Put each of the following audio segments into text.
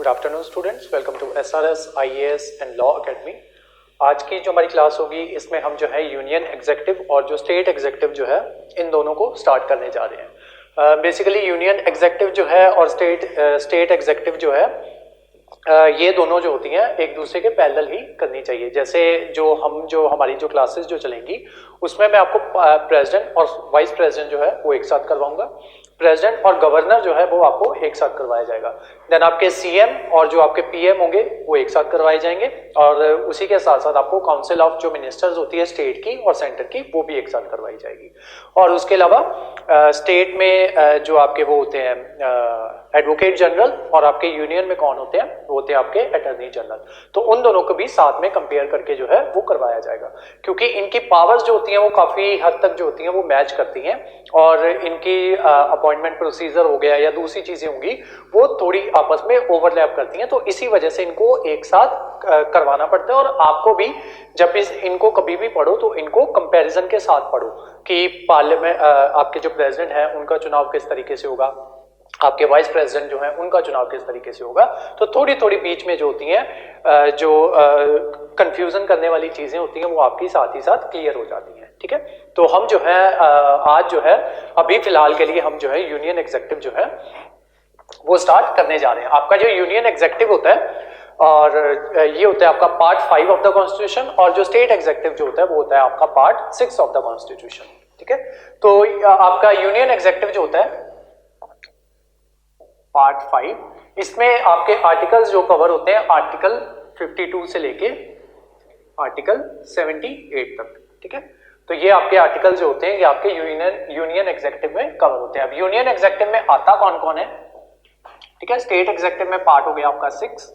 Good afternoon students, welcome to SRS IAS and law academy. आज की जो हमारी क्लास होगी इसमें हम जो है यूनियन एग्जेक्टिव और जो स्टेट एग्जेक्टिव जो है इन दोनों को स्टार्ट करने जा रहे हैं। बेसिकली यूनियन एग्जेक्टिव जो है और स्टेट एग्जेक्टिव जो है ये दोनों जो होती हैं एक दूसरे के पैरेलल ही करनी चाहिए। जैसे जो हमारी जो क्लासेस जो चलेंगी उसमें मैं आपको प्रेसिडेंट और वाइस प्रेसिडेंट जो है वो एक साथ करवाऊंगा, प्रेसिडेंट और गवर्नर जो है वो आपको एक साथ करवाया जाएगा। देन आपके CM और जो आपके PM होंगे वो एक साथ करवाए जाएंगे और उसी के साथ साथ आपको काउंसिल ऑफ जो मिनिस्टर्स होती है स्टेट की और सेंटर की वो भी एक साथ करवाई जाएगी। और उसके अलावा स्टेट में जो आपके वो होते हैं एडवोकेट जनरल और आपके यूनियन में कौन होते हैं, वो होते हैं आपके अटॉर्नी जनरल। तो उन दोनों को भी साथ में कंपेयर करके जो है वो करवाया जाएगा, क्योंकि इनकी पावर्स जो होती हैं वो काफी हद तक जो होती हैं वो मैच करती हैं और इनकी अपॉइंटमेंट प्रोसीजर हो गया या दूसरी चीजें होंगी वो थोड़ी आपस में ओवरलैप करती हैं। तो इसी वजह से इनको एक साथ करवाना पड़ता है और आपको भी जब इनको कभी भी पढ़ो तो इनको कंपैरिजन के साथ पढ़ो कि पार्लियामेंट आपके जो प्रेसिडेंट है उनका चुनाव किस तरीके से होगा, आपके वाइस प्रेसिडेंट जो है उनका चुनाव किस तरीके से होगा। तो थोड़ी थोड़ी बीच में जो होती हैं जो कंफ्यूजन करने वाली चीजें होती हैं वो आपकी साथ ही साथ क्लियर हो जाती हैं। ठीक है, तो हम जो है आज जो है अभी फिलहाल के लिए हम जो है यूनियन एग्जेक्टिव जो है वो स्टार्ट करने जा रहे हैं। आपका जो यूनियन एग्जेक्टिव होता है और ये होता है आपका पार्ट 5 ऑफ द कॉन्स्टिट्यूशन और जो स्टेट एग्जेक्टिव जो होता है वो होता है आपका पार्ट 6 ऑफ द कॉन्स्टिट्यूशन। ठीक है, तो आपका यूनियन एग्जेक्टिव जो होता है पार्ट 5, इसमें आपके आर्टिकल्स जो कवर होते हैं आर्टिकल 52 से लेके आर्टिकल 78 तक। ठीक है, तो ये आपके आर्टिकल जो होते हैं ये आपके यूनियन एग्जेक्टिव में कवर होते हैं। अब यूनियन एग्जेक्टिव में आता कौन कौन है? ठीक है, स्टेट एग्जेक्टिव में पार्ट हो गया आपका 6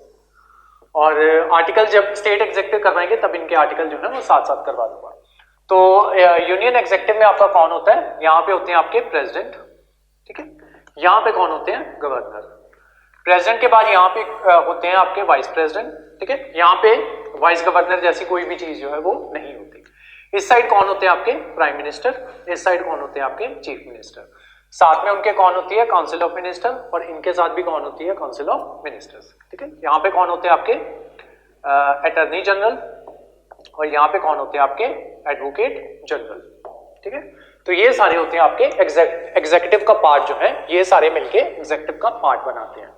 और आर्टिकल जब स्टेट एग्जेक्टिव करवाएंगे तब इनके आर्टिकल जो है वो साथ साथ करवा दूंगा। तो यूनियन एग्जेक्टिव में आपका कौन होता है? यहाँ पे होते हैं आपके प्रेसिडेंट। ठीक है, यहाँ पे कौन होते हैं? गवर्नर। प्रेसिडेंट के बाद यहाँ पे होते हैं आपके वाइस प्रेसिडेंट। ठीक है, यहाँ पे वाइस गवर्नर जैसी कोई भी चीज जो है वो नहीं होती। इस साइड कौन होते हैं आपके? Prime minister. इस साइड कौन होते हैं आपके? Chief minister. साथ में उनके कौन होती है? काउंसिल ऑफ मिनिस्टर और इनके साथ भी कौन होती है? Council of ministers. ठीक है, यहाँ पे कौन होते हैं आपके? अटॉर्नी जनरल और यहाँ पे कौन होते हैं आपके? Advocate general. ठीक है, तो ये सारे होते हैं आपके एग्जेक्टिव का पार्ट जो है, ये सारे मिलके एग्जेक्टिव का पार्ट बनाते हैं।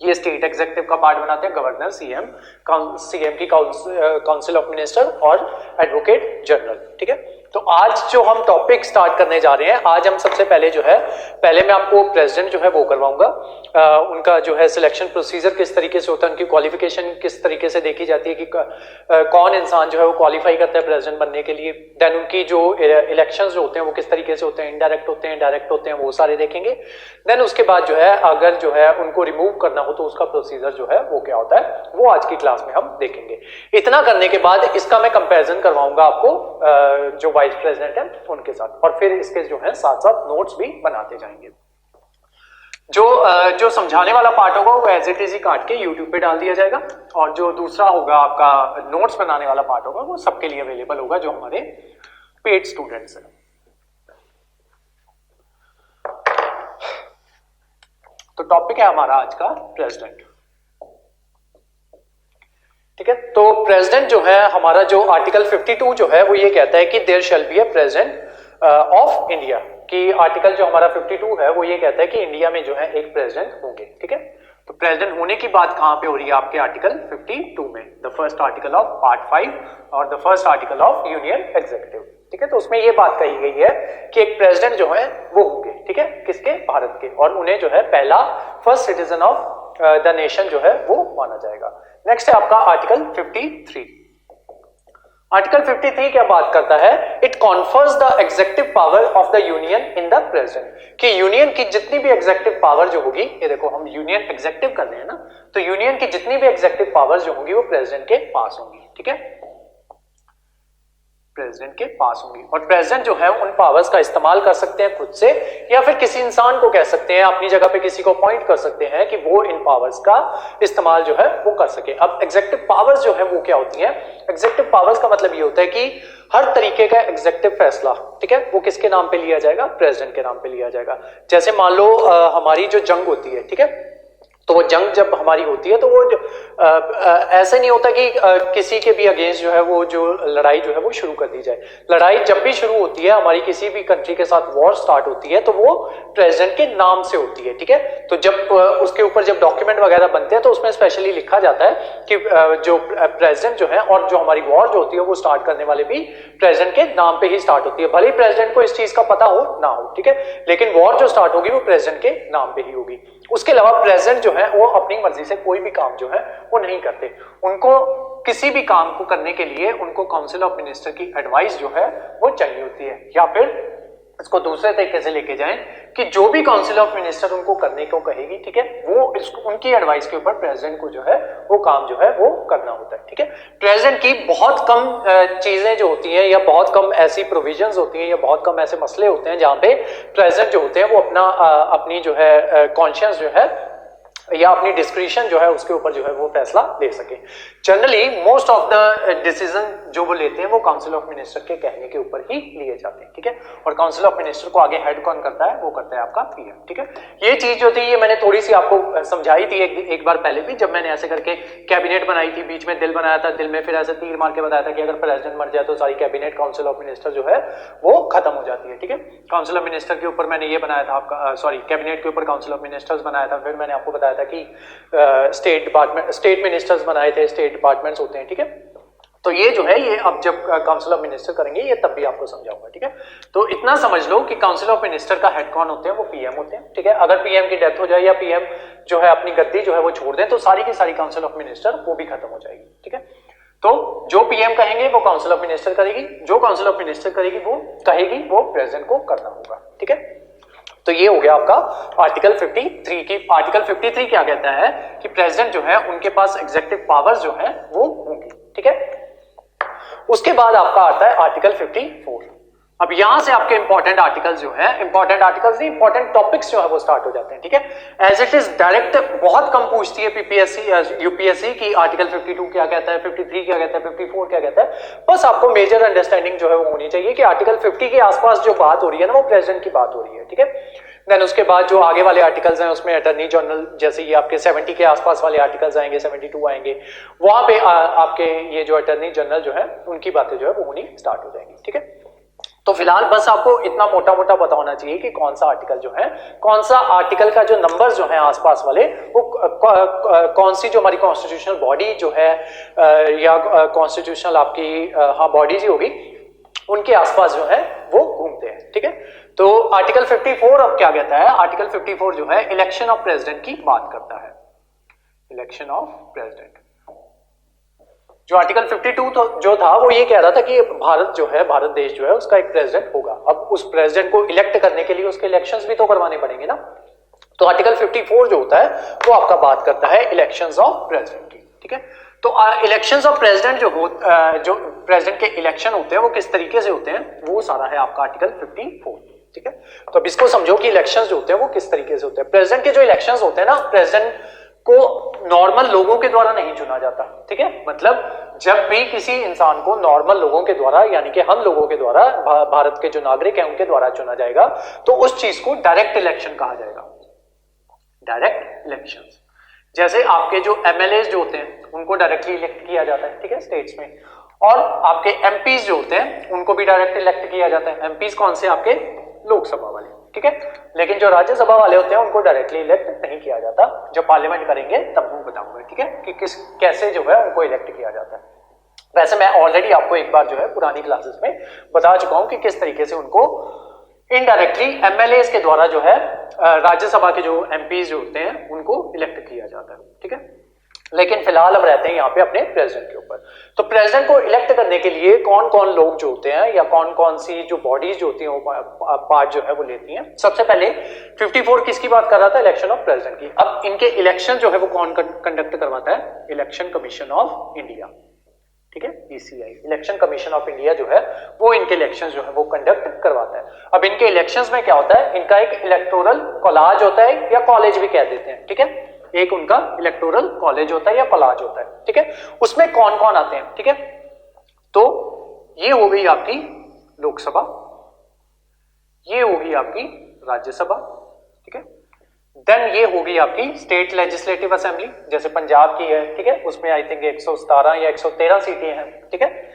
ये स्टेट एग्जेक्टिव का पार्ट बनाते हैं गवर्नर, CM की काउंसिल ऑफ मिनिस्टर और एडवोकेट जनरल। ठीक है, तो आज जो हम टॉपिक स्टार्ट करने जा रहे हैं, आज हम सबसे पहले जो है पहले मैं आपको प्रेसिडेंट जो है वो करवाऊंगा, उनका जो है सिलेक्शन प्रोसीजर किस तरीके से होता है, उनकी क्वालिफिकेशन किस तरीके से देखी जाती है कि कौन इंसान जो है वो क्वालिफाई करता है प्रेसिडेंट बनने के लिए। देन उनकी जो इलेक्शंस जो होते हैं वो किस तरीके से होते हैं, इनडायरेक्ट होते हैं, डायरेक्ट होते हैं, वो सारे देखेंगे। देन उसके बाद जो है अगर जो है उनको रिमूव करना हो तो उसका प्रोसीजर जो है वो क्या होता है वो आज की क्लास में हम देखेंगे। इतना करने के बाद इसका मैं कंपैरिजन करवाऊंगा आपको जो वाइस प्रेसिडेंट है उनके साथ और फिर इसके जो है साथ साथ नोट्स भी बनाते जाएंगे। जो समझाने वाला पार्ट होगा वो एज इट इज ही काट के यूट्यूब पे डाल दिया जाएगा और जो दूसरा होगा आपका नोट्स बनाने वाला पार्ट होगा वो सबके लिए अवेलेबल होगा जो हमारे पेड स्टूडेंट्स हैं। तो टॉपिक है हमारा आज का प्रेसिडेंट। ठीक है, तो प्रेसिडेंट जो है हमारा जो आर्टिकल 52 जो है वो ये कहता है कि there shall be a president of India, कि आर्टिकल जो हमारा 52 है वो ये कहता है कि इंडिया में जो है एक प्रेसिडेंट होंगे। ठीक है, तो प्रेसिडेंट होने की बात कहां पे हो रही है? आपके आर्टिकल 52 में, the first article of part 5 और the first article of union executive. ठीक है, तो उसमें ये बात कही गई है कि एक प्रेसिडेंट जो है वो होंगे। ठीक है, किसके? भारत के, और उन्हें जो है पहला first citizen of the nation जो है वो माना जाएगा। नेक्स्ट है आपका आर्टिकल 53। आर्टिकल 53 क्या बात करता है? It confers the adjective power of the union in the president, कि यूनियन की जितनी भी एग्जेक्टिव पावर जो होगी, ये देखो हम यूनियन एग्जेक्टिव कर रहे हैं ना, तो यूनियन की जितनी भी एग्जेक्टिव पावर जो होंगी वो प्रेसिडेंट के पास होंगी। ठीक है, प्रेसिडेंट के पास होंगी और प्रेसिडेंट जो है उन पावर्स का इस्तेमाल कर सकते हैं खुद से या फिर किसी इंसान को कह सकते हैं, अपनी जगह पे किसी को अपॉइंट कर सकते हैं कि वो इन पावर्स का इस्तेमाल जो है वो कर सके। अब एग्जेक्टिव पावर्स जो है वो क्या होती हैं? एग्जेक्टिव पावर्स का मतलब ये होता है कि हर तरीके का एग्जेक्टिव फैसला, ठीक है, वो किसके नाम पे लिया जाएगा? प्रेसिडेंट के नाम पे लिया जाएगा। जैसे मान लो हमारी जो जंग होती है, ठीक है, तो वो जंग जब हमारी होती है तो वो ऐसा नहीं होता कि किसी के भी अगेंस्ट जो है वो जो लड़ाई जो है वो शुरू कर दी जाए। लड़ाई जब भी शुरू होती है हमारी किसी भी कंट्री के साथ वॉर स्टार्ट होती है तो वो प्रेसिडेंट के नाम से होती है, ठीक है। तो जब उसके ऊपर जब डॉक्यूमेंट वगैरह बनते हैं तो उसमें स्पेशली लिखा जाता है कि जो प्रेसिडेंट जो है और जो हमारी वॉर जो होती है वो स्टार्ट करने वाले भी प्रेसिडेंट के नाम पे ही स्टार्ट होती है, भले ही प्रेसिडेंट को इस चीज का पता हो ना हो, ठीक है, लेकिन वॉर जो स्टार्ट होगी वो प्रेसिडेंट के नाम पे ही होगी। उसके अलावा प्रेसिडेंट जो है वो अपनी मर्जी से कोई भी काम जो है वो नहीं करते। उनको किसी भी काम को करने के लिए उनको काउंसिल ऑफ मिनिस्टर की एडवाइस जो है वो चाहिए होती है, या फिर इसको दूसरे तरीके से लेके जाएं कि जो भी काउंसिल ऑफ मिनिस्टर उनको करने को कहेगी, ठीक है, वो उनकी एडवाइस के ऊपर प्रेसिडेंट को जो है वो काम जो है वो करना होता है, ठीक है। प्रेसिडेंट की बहुत कम चीजें जो होती हैं या बहुत कम ऐसी प्रोविजंस होती हैं या बहुत कम ऐसे मसले होते हैं जहां पे प्रेसिडेंट जो होते हैं वो अपनी जो है कॉन्शियस जो है या अपनी डिस्क्रिशन जो है उसके ऊपर जो है वो फैसला ले सके। Generally most of the decision जो वो लेते हैं वो काउंसिल ऑफ मिनिस्टर के कहने के ऊपर ही लिए जाते हैं, ठीक है। और काउंसिल ऑफ मिनिस्टर को आगे हेड कौन करता है, वो करता है आपका पीएम, ठीक है। ये चीज जो थी ये मैंने थोड़ी सी आपको समझाई थी एक बार पहले भी, जब मैंने ऐसे करके कैबिनेट बनाई थी, बीच में दिल बनाया था, दिल में फिर ऐसे तीर मार के बताया था कि अगर प्रेसिडेंट मर जाए तो सारी कैबिनेट काउंसिल ऑफ मिनिस्टर जो है वो खत्म हो जाती है, ठीक है। काउंसिल ऑफ मिनिस्टर के ऊपर मैंने ये बनाया था आपका कैबिनेट के ऊपर काउंसिल ऑफ मिनिस्टर्स बनाया था, फिर मैंने आपको बताया था कि स्टेट मिनिस्टर्स बनाए थे, स्टेट डिपार्टमेंट्स होते हैं, ठीक है। तो ये जो है ये अब जब काउंसिल ऑफ मिनिस्टर करेंगे ये तब भी आपको समझाऊंगा, ठीक है। तो इतना समझ लो कि काउंसिल ऑफ मिनिस्टर का हेड कौन होते हैं, वो पीएम होते हैं, ठीक है। अगर पीएम की डेथ हो जाए या पीएम जो है अपनी गद्दी जो है वो छोड़ दें तो सारी की सारी काउंसिल ऑफ मिनिस्टर वो भी खत्म हो जाएगी, ठीक है। तो जो पीएम कहेंगे वो काउंसिल ऑफ मिनिस्टर करेगी, जो काउंसिल ऑफ मिनिस्टर करेगी वो कहेगी वो प्रेसिडेंट को करना होगा, ठीक है। तो ये हो गया आपका आर्टिकल 53 की। आर्टिकल 53 क्या कहता है कि प्रेसिडेंट जो है उनके पास एग्जीक्यूटिव पावर्स जो है वो होंगी, ठीक है। उसके बाद आपका आता है आर्टिकल 54। अब यहां से आपके इंपॉर्टेंट आर्टिकल्स जो है, इंपॉर्टेंट आर्टिकल्स नहीं, इंपॉर्टेंट टॉपिक्स जो है वो स्टार्ट हो जाते हैं, ठीक है। एज इट इज डायरेक्ट बहुत कम पूछती है पीपीएससी यूपीएससी की आर्टिकल 52 क्या कहता है, 53 क्या कहता है, 54 क्या कहता है। बस आपको मेजर अंडरस्टैंडिंग जो है वो होनी चाहिए कि आर्टिकल 50 के आसपास जो बात हो रही है ना वो प्रेसिडेंट की बात हो रही है, ठीक है। देन उसके बाद जो आगे वाले आर्टिकल्स हैं उसमें अटॉर्नी जनरल जैसे ये आपके 70 के आसपास वाले आर्टिकल्स आएंगे, 72 आएंगे, वहां पे आपके ये जो अटॉर्नी जनरल जो है उनकी बातें जो है वो होनी स्टार्ट हो जाएंगी, ठीक है। तो फिलहाल बस आपको इतना मोटा मोटा पता होना चाहिए कि कौन सा आर्टिकल जो है, कौन सा आर्टिकल का जो नंबर जो है आसपास वाले वो कौन सी जो हमारी कॉन्स्टिट्यूशनल बॉडी जो है या कॉन्स्टिट्यूशनल आपकी हाँ बॉडीज ही होगी उनके आसपास जो है वो घूमते हैं, ठीक है। तो आर्टिकल 54 अब क्या कहता है, आर्टिकल 54 जो है इलेक्शन ऑफ प्रेसिडेंट की बात करता है, इलेक्शन ऑफ प्रेसिडेंट। जो आर्टिकल 52 तो जो था वो ये कह रहा था कि भारत जो है, भारत देश जो है उसका एक प्रेसिडेंट होगा। अब उस प्रेसिडेंट को इलेक्ट करने के लिए उसके इलेक्शंस भी तो करवाने पड़ेंगे ना। तो आर्टिकल 54 जो होता है वो आपका बात करता है इलेक्शंस ऑफ प्रेसिडेंट की, ठीक है। तो इलेक्शंस ऑफ प्रेसिडेंट जो प्रेसिडेंट के इलेक्शन होते हैं वो किस तरीके से होते हैं वो सारा है आपका आर्टिकल 54, ठीक है। तो अब इसको समझो कि इलेक्शंस जो होते हैं वो किस तरीके से होते हैं। प्रेसिडेंट के जो इलेक्शंस होते हैं ना, प्रेसिडेंट को नॉर्मल लोगों के द्वारा नहीं चुना जाता, ठीक है। मतलब जब भी किसी इंसान को नॉर्मल लोगों के द्वारा यानी कि हम लोगों के द्वारा, भारत के जो नागरिक हैं उनके द्वारा चुना जाएगा तो उस चीज को डायरेक्ट इलेक्शन कहा जाएगा, डायरेक्ट इलेक्शन। जैसे आपके जो एमएलए जो होते हैं उनको डायरेक्टली इलेक्ट किया जाता है, ठीक है, स्टेट्स में, और आपके एमपीज जो होते हैं उनको भी डायरेक्ट इलेक्ट किया जाता है। एमपीज कौन से, आपके लोकसभा वाले, ठीक है। लेकिन जो राज्यसभा वाले होते हैं उनको डायरेक्टली इलेक्ट नहीं किया जाता। जब पार्लियामेंट करेंगे तब वो बताऊंगा, ठीक है, कि कैसे जो है उनको इलेक्ट किया जाता है। वैसे मैं ऑलरेडी आपको एक बार जो है पुरानी क्लासेस में बता चुका हूं कि किस तरीके से उनको इनडायरेक्टली एमएलए के द्वारा जो है राज्यसभा के जो एमपीज जो होते हैं उनको इलेक्ट किया जाता है, ठीक है। लेकिन फिलहाल हम रहते हैं यहाँ पे अपने प्रेसिडेंट के ऊपर। तो प्रेसिडेंट को इलेक्ट करने के लिए कौन कौन लोग जो होते हैं या कौन कौन सी जो बॉडीज जो होती हैं वो पार्ट जो है वो लेती हैं। सबसे पहले 54 किसकी बात कर रहा था, इलेक्शन ऑफ प्रेसिडेंट की। अब इनके इलेक्शन जो है वो कौन कंडक्ट करवाता है, इलेक्शन कमीशन ऑफ इंडिया, ठीक है, ECI, election commission of India जो है वो इनके इलेक्शंस जो है वो कंडक्ट करवाता है। अब इनके इलेक्शंस में क्या होता है, इनका एक इलेक्टोरल कॉलेज होता है या कॉलेज भी कह देते हैं, ठीक है। एक उनका इलेक्टोरल कॉलेज होता है या कॉलेज होता है, ठीक है। उसमें कौन कौन आते हैं, ठीक है। तो ये हो गई आपकी लोकसभा, ये होगी आपकी राज्यसभा, ठीक है। देन ये होगी आपकी स्टेट लेजिस्लेटिव असेंबली, जैसे पंजाब की है, ठीक है, उसमें आई थिंक 117 या 113 सीटें हैं, ठीक है।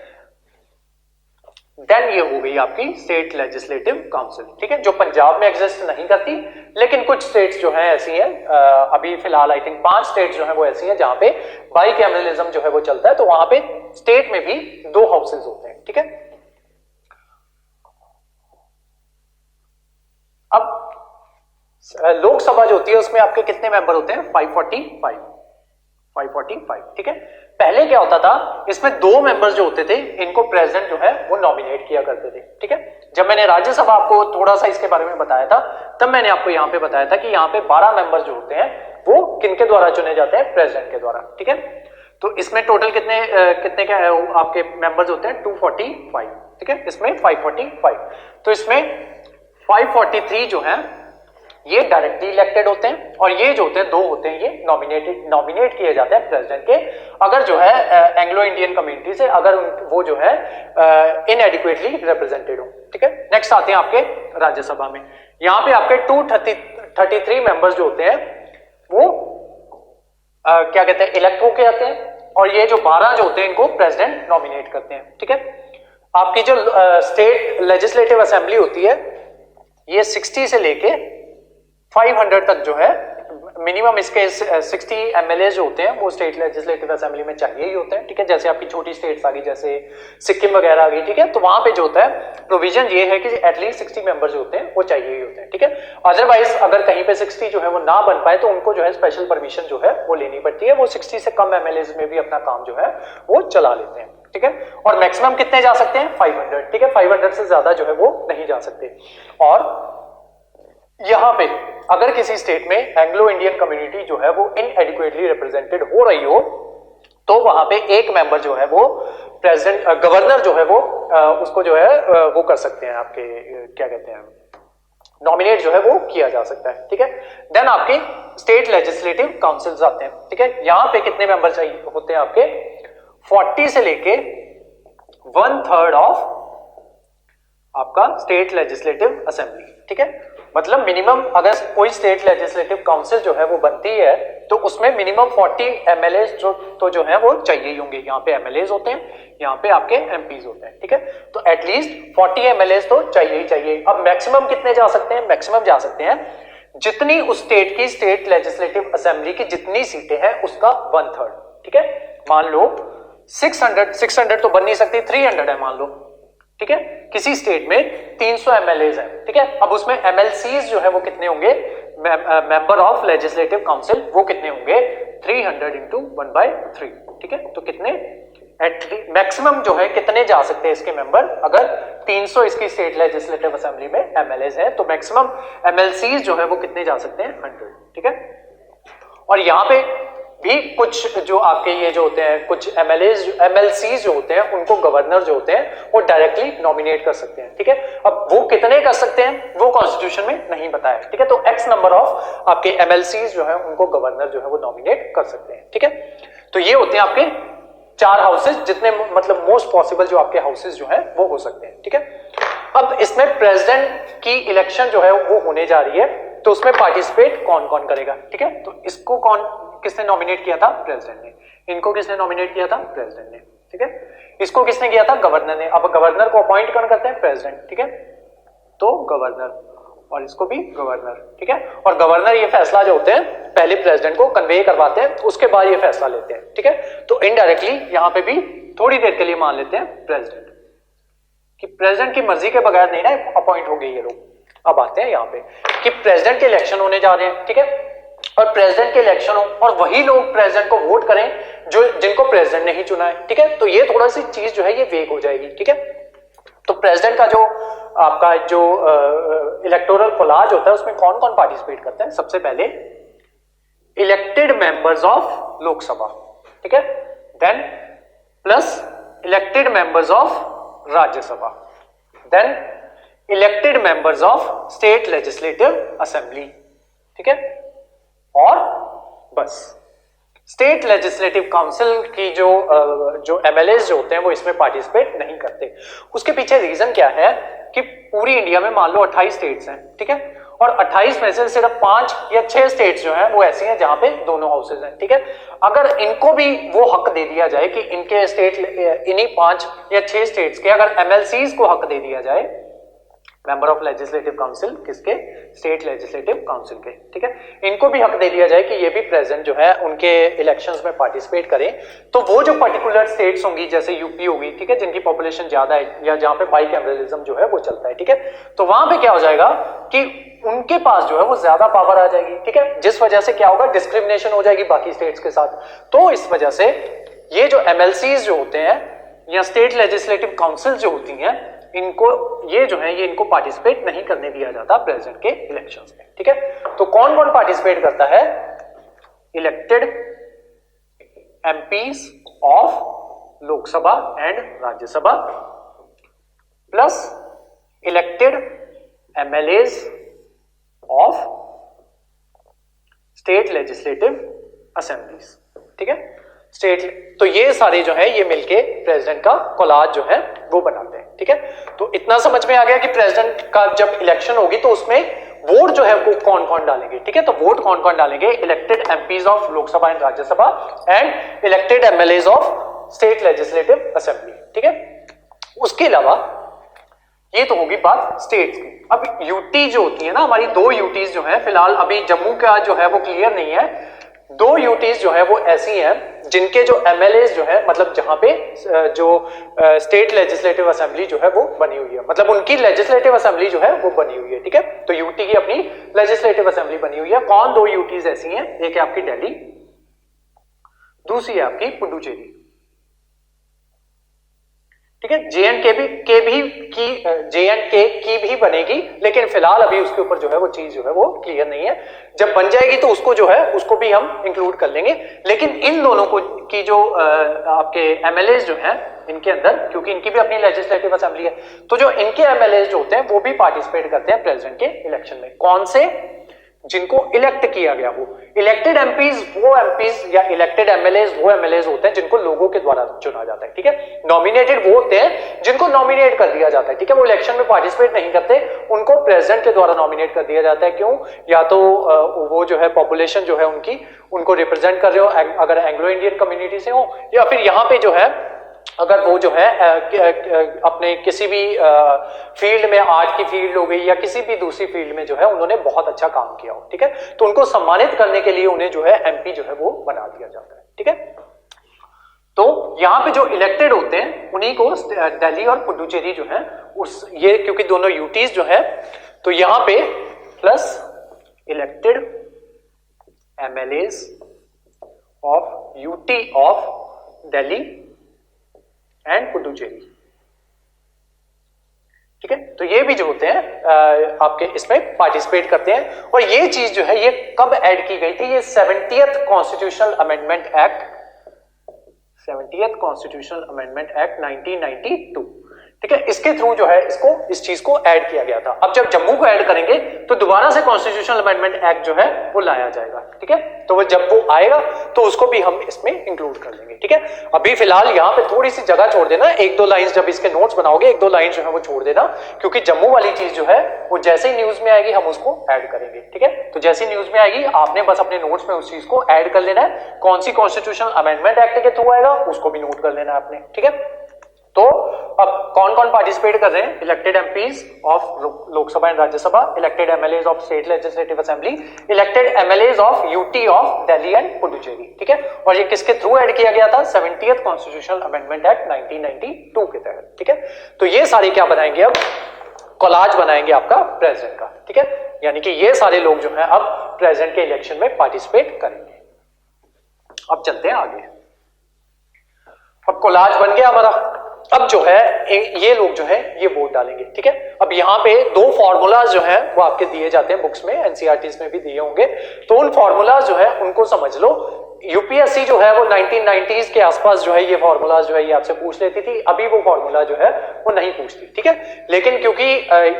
देन ये हो गई आपकी स्टेट लेजिस्लेटिव काउंसिल, ठीक है, जो पंजाब में एग्जिस्ट नहीं करती, लेकिन कुछ स्टेट्स जो हैं ऐसी हैं, अभी फिलहाल आई थिंक 5 स्टेट्स जो हैं वो ऐसी हैं जहां पे बाइकैमरलिज्म जो है वो चलता है, तो वहां पे स्टेट में भी 2 हाउसेज होते हैं, ठीक है। अब लोकसभा जो होती है उसमें आपके कितने मेंबर होते हैं? 545, ठीक है। पहले क्या होता था, इसमें 2 मेंबर्स जो होते थे इनको प्रेसिडेंट जो है वो नॉमिनेट किया करते थे, ठीक है। जब मैंने राज्यसभा आपको थोड़ा सा इसके बारे में बताया था, तब मैंने आपको यहां पे बताया था कि यहां पे 12 मेंबर्स जो होते हैं वो किनके द्वारा चुने जाते हैं? प्रेसिडेंट के द्वारा, ठीक है। तो इसमें टोटल कितने क्या है आपके मेंबर्स होते हैं? 245, ठीक है, इसमें 545, तो इसमें 543 जो है ये डायरेक्टली इलेक्टेड होते हैं, और ये जो होते हैं 2 होते हैं ये नॉमिनेट किए जाते हैं प्रेसिडेंट के, अगर जो है एंग्लो इंडियन कम्युनिटी से अगर वो जो है इनएडिक्वेटली रिप्रेजेंटेड हो, ठीक है। नेक्स्ट आते हैं आपके राज्यसभा में, यहां पे आपके 233 मेंबर्स जो होते हैं वो क्या कहते हैं? इलेक्ट होके आते हैं, और ये जो 12 जो होते हैं इनको प्रेसिडेंट नॉमिनेट करते हैं, ठीक है। आपकी जो स्टेट लेजिस्लेटिव असेंबली होती है ये 60 से लेके 500 तक जो है मिनिमम, इसके 60 एमएलए जो होते हैं वो स्टेट लेजिस्लेटिव असेंबली में चाहिए ही होते हैं, ठीक है। जैसे आपकी छोटी स्टेट्स आ गई, जैसे सिक्किम वगैरह आ गई, ठीक है, तो वहां पे जो होता है प्रोविजन ये है कि एटलीस्ट 60 मेंबर जो होते हैं वो चाहिए ही होते हैं, ठीक है। अदरवाइज अगर कहीं पे 60 जो है वो ना बन पाए तो उनको जो है स्पेशल परमिशन जो है वो लेनी पड़ती है, वो 60 से कम एमएलए में भी अपना काम जो है वो चला लेते हैं, ठीक है। और मैक्सिमम कितने जा सकते हैं? 500, ठीक है, 500 से ज्यादा जो है वो नहीं जा सकते। और यहां पे अगर किसी स्टेट में एंग्लो इंडियन कम्युनिटी जो है वो इनएडिक्वेटली रिप्रेजेंटेड हो रही हो, तो वहां पे एक मेंबर जो है वो प्रेसिडेंट गवर्नर जो है वो उसको जो है वो कर सकते हैं, आपके क्या कहते हैं, नॉमिनेट जो है वो किया जा सकता है, ठीक है। देन आपके स्टेट लेजिस्लेटिव काउंसिल्स आते हैं, ठीक है। यहां पे कितने मेंबर चाहिए होते हैं आपके? 40 से लेके 1/3 ऑफ आपका स्टेट लेजिस्लेटिव असेंबली, ठीक है। मतलब मिनिमम अगर कोई स्टेट लेजिस्लेटिव काउंसिल जो है वो बनती है तो उसमें मिनिमम 40 एमएलए जो है वो चाहिए ही होंगे। यहाँ पे एमएलए होते हैं, यहाँ पे आपके एमपीज होते हैं, ठीक है। तो एटलीस्ट 40 एमएलए तो चाहिए ही चाहिए। अब मैक्सिमम कितने जा सकते हैं? मैक्सिमम जा सकते हैं जितनी उस स्टेट की स्टेट लेजिस्लेटिव असेंबली की जितनी सीटें हैं उसका 1/3, ठीक है। मान लो 600 तो बन नहीं सकती, 300 है मान लो, ठीक है। किसी स्टेट में 300 एमएलए है, ठीक है। अब उसमें एमएलसीज जो है वो कितने होंगे? मेंबर ऑफ लेजिस्लेटिव काउंसिल, वो कितने होंगे? 300 इंटू 1/3, ठीक है। तो कितने मैक्सिमम जो है कितने जा सकते हैं इसके मेंबर? अगर 300 इसकी स्टेट लेजिस्लेटिव असेंबली में एमएलए हैं तो मैक्सिमम एमएलसीज जो है वो कितने जा सकते हैं? 100, ठीक है। और यहां पे भी कुछ जो आपके ये जो होते हैं कुछ एमएलसी जो होते हैं उनको गवर्नर जो होते हैं वो डायरेक्टली नॉमिनेट कर सकते हैं, ठीक है। अब वो कितने कर सकते हैं वो कॉन्स्टिट्यूशन में नहीं बताया, ठीक है। तो एक्स नंबर ऑफ आपके एमएलसी जो है उनको गवर्नर जो है वो नॉमिनेट कर सकते हैं, ठीक है। तो ये होते हैं आपके 4 हाउसेज, जितने मतलब मोस्ट पॉसिबल जो आपके हाउसेज जो है वो हो सकते हैं, ठीक है। अब इसमें प्रेसिडेंट की इलेक्शन जो है वो होने जा रही है, तो उसमें पार्टिसिपेट कौन कौन करेगा, ठीक है। तो इसको किसने नॉमिनेट किया था? प्रेसिडेंट ने। इनको किसने नॉमिनेट किया था? प्रेसिडेंट ने, ठीक है। इसको किसने किया था? गवर्नर ने। अब गवर्नर को अपॉइंट कौन करते हैं? प्रेसिडेंट, ठीक है। तो गवर्नर, और इसको भी गवर्नर, ठीक है। और गवर्नर ये फैसला जो होते हैं पहले प्रेसिडेंट को कन्वे करवाते हैं, उसके बाद ये फैसला लेते हैं, ठीक है। तो इनडायरेक्टली यहां पे भी थोड़ी देर के लिए मान लेते हैं प्रेसिडेंट कि प्रेसिडेंट की मर्जी के बगैर नहीं ना अपॉइंट हो गए ये लोग। अब आते हैं यहाँ पे कि प्रेसिडेंट के इलेक्शन होने जा रहे हैं, ठीक है। और प्रेसिडेंट के इलेक्शन हो और वही लोग प्रेसिडेंट को वोट करें जो जिनको प्रेसिडेंट ने ही चुना है, ठीक है। तो ये थोड़ा सी चीज जो है ये वेग हो जाएगी, ठीक है। तो प्रेसिडेंट का जो आपका जो इलेक्टोरल कोलाज होता है उसमें कौन कौन पार्टिसिपेट करते हैं? सबसे पहले इलेक्टेड मेंबर्स ऑफ लोकसभा, ठीक है। Then plus elected members of Rajya Sabha, then elected members of state legislative assembly, ठीक है। और बस स्टेट लेजिस्लेटिव काउंसिल की जो एमएलए जो होते हैं वो इसमें पार्टिसिपेट नहीं करते। उसके पीछे रीजन क्या है कि पूरी इंडिया में मान लो 28 स्टेट्स हैं, ठीक है। और 28 में से सिर्फ 5 या 6 स्टेट्स जो हैं वो ऐसी हैं जहां पे दोनों हाउसेज हैं, ठीक है। अगर इनको भी वो हक दे दिया जाए कि इनके स्टेट, इन्हीं 5 या 6 स्टेट्स के अगर एमएलसीज को हक दे दिया जाए, मेंबर ऑफ लेजिस्लेटिव काउंसिल, किसके, स्टेट लेजिस्लेटिव काउंसिल के, ठीक है, इनको भी हक दे दिया जाए कि ये भी प्रेजेंट जो है उनके इलेक्शंस में पार्टिसिपेट करें, तो वो जो पर्टिकुलर स्टेट्स होंगी जैसे यूपी होगी, ठीक है, जिनकी पॉपुलेशन ज्यादा है या जहां पे बाइकैमरलिज्म जो है वो चलता है, ठीक है, तो वहां पे क्या हो जाएगा कि उनके पास जो है वो ज्यादा पावर आ जाएगी, ठीक है, जिस वजह से क्या होगा, डिस्क्रिमिनेशन हो जाएगी बाकी स्टेट्स के साथ। तो इस वजह से ये जो एमएलसीज जो होते हैं या स्टेट लेजिस्लेटिव काउंसिल जो होती हैं, इनको ये जो है ये इनको पार्टिसिपेट नहीं करने दिया जाता प्रेसिडेंट के इलेक्शंस में, ठीक है। तो कौन कौन पार्टिसिपेट करता है, elected MPs of Lok Sabha and Rajya Sabha plus elected MLAs of state legislative assemblies, ठीक है, स्टेट। तो ये सारे जो है ये मिलके प्रेसिडेंट का कोलाज जो है वो बनाते हैं, ठीक है। तो इतना समझ में आ गया कि प्रेसिडेंट का जब इलेक्शन होगी तो उसमें वोट जो है वो कौन कौन डालेंगे, ठीक है। तो वोट कौन कौन डालेंगे, elected MPs of Lok Sabha and Rajya Sabha and elected MLAs of state legislative assembly, ठीक है। उसके अलावा ये तो होगी बात स्टेट्स की। अब यूटी जो होती है ना, हमारी 2 यूटीज जो है, फिलहाल अभी जम्मू का जो है वो क्लियर नहीं है, 2 यूटीज जो है वो ऐसी हैं जिनके जो एमएलएज जो है, मतलब जहां पे जो स्टेट लेजिस्लेटिव असेंबली जो है वो बनी हुई है, मतलब उनकी लेजिस्लेटिव असेंबली जो है वो बनी हुई है, ठीक है। तो यूटी की अपनी लेजिस्लेटिव असेंबली बनी हुई है। कौन 2 यूटीज ऐसी हैं, एक है आपकी दिल्ली, दूसरी है आपकी पुडुचेरी, ठीक है। जेएंडके की भी बनेगी, लेकिन फिलहाल अभी उसके ऊपर जो है वो चीज जो है वो क्लियर नहीं है। जब बन जाएगी तो उसको जो है उसको भी हम इंक्लूड कर लेंगे। लेकिन इन दोनों को की जो आपके एमएलएज जो हैं इनके अंदर, क्योंकि इनकी भी अपनी लेजिस्लेटिव असेंबली है, तो जो इनके एमएलएज जो होते हैं वो भी पार्टिसिपेट करते हैं प्रेसिडेंट के इलेक्शन में। कौन से, जिनको इलेक्ट किया गया हो। इलेक्टेड एमपीज वो एमपीज या इलेक्टेड एमएलएज वो एमएलएज होते हैं जिनको लोगों के द्वारा चुना जाता है, ठीक है। नॉमिनेटेड वो होते हैं जिनको नॉमिनेट कर दिया जाता है, ठीक है, वो इलेक्शन में पार्टिसिपेट नहीं करते, उनको प्रेसिडेंट के द्वारा नॉमिनेट कर दिया जाता है। क्यों, या तो वो जो है पॉपुलेशन जो है उनकी, उनको रिप्रेजेंट कर रहे हो अगर एंग्लो इंडियन कम्युनिटी से हो, या फिर यहाँ पे जो है अगर वो जो है अपने किसी भी फील्ड में, आर्ट की फील्ड हो गई या किसी भी दूसरी फील्ड में जो है उन्होंने बहुत अच्छा काम किया हो, ठीक है, तो उनको सम्मानित करने के लिए उन्हें जो है एमपी जो है वो बना दिया जाता है, ठीक है। तो यहां पे जो इलेक्टेड होते हैं उन्हीं को दिल्ली और पुडुचेरी जो है उस, ये क्योंकि दोनों यूटीज जो है, तो यहां पे plus elected MLAs of UT of Delhi and Puducherry, ठीक है। तो ये भी जो होते हैं आपके इसमें पार्टिसिपेट करते हैं। और ये चीज जो है ये कब ऐड की गई थी, ये 70th constitutional amendment act, 70th constitutional amendment act 1992, ठीक है, इसके थ्रू जो है इसको, इस चीज को ऐड किया गया था। अब जब जम्मू को ऐड करेंगे तो दोबारा से कॉन्स्टिट्यूशनल अमेंडमेंट एक्ट जो है वो लाया जाएगा, ठीक है। तो वो जब वो आएगा तो उसको भी हम इसमें इंक्लूड कर लेंगे, ठीक है। अभी फिलहाल यहाँ पे थोड़ी सी जगह छोड़ देना, 1-2 लाइंस जब इसके नोट्स बनाओगे 1-2 लाइन जो है वो छोड़ देना, क्योंकि जम्मू वाली चीज जो है वो जैसे ही न्यूज में आएगी हम उसको ऐड करेंगे, ठीक है। तो जैसे न्यूज में आएगी आपने बस अपने नोट्स में उस चीज को ऐड कर लेना है। कौन सी कॉन्स्टिट्यूशनल अमेंडमेंट एक्ट के थ्रू आएगा उसको भी नोट कर लेना है आपने, ठीक है। तो अब कौन कौन पार्टिसिपेट कर रहे हैं, elected MPs of Lok Sabha and Rajya Sabha, elected MLAs of state legislative assembly, elected MLAs of UT of Delhi and Puducherry, ठीक है। और ये किसके थ्रू ऐड किया गया था, 70th कॉन्स्टिट्यूशनल अमेंडमेंट एक्ट 1992 के तहत, ठीक है। तो ये सारे क्या बनाएंगे, अब कोलाज बनाएंगे आपका प्रेसिडेंट का, ठीक है। यानी कि ये सारे लोग जो है अब प्रेसिडेंट के इलेक्शन में पार्टिसिपेट करेंगे। अब चलते हैं आगे। अब कोलाज बन गया हमारा। अब जो है ये लोग जो है ये वोट डालेंगे, ठीक है। अब यहाँ पे 2 फॉर्मूलाज जो है वो आपके दिए जाते हैं बुक्स में, एनसीईआरटीज में भी दिए होंगे, तो उन फॉर्मूलाज जो है उनको समझ लो। यूपीएससी जो है वो 1990s के आसपास जो है ये फॉर्मूला जो है ये आपसे पूछ लेती थी, अभी वो फॉर्मूला जो है वो नहीं पूछती, ठीक है। लेकिन क्योंकि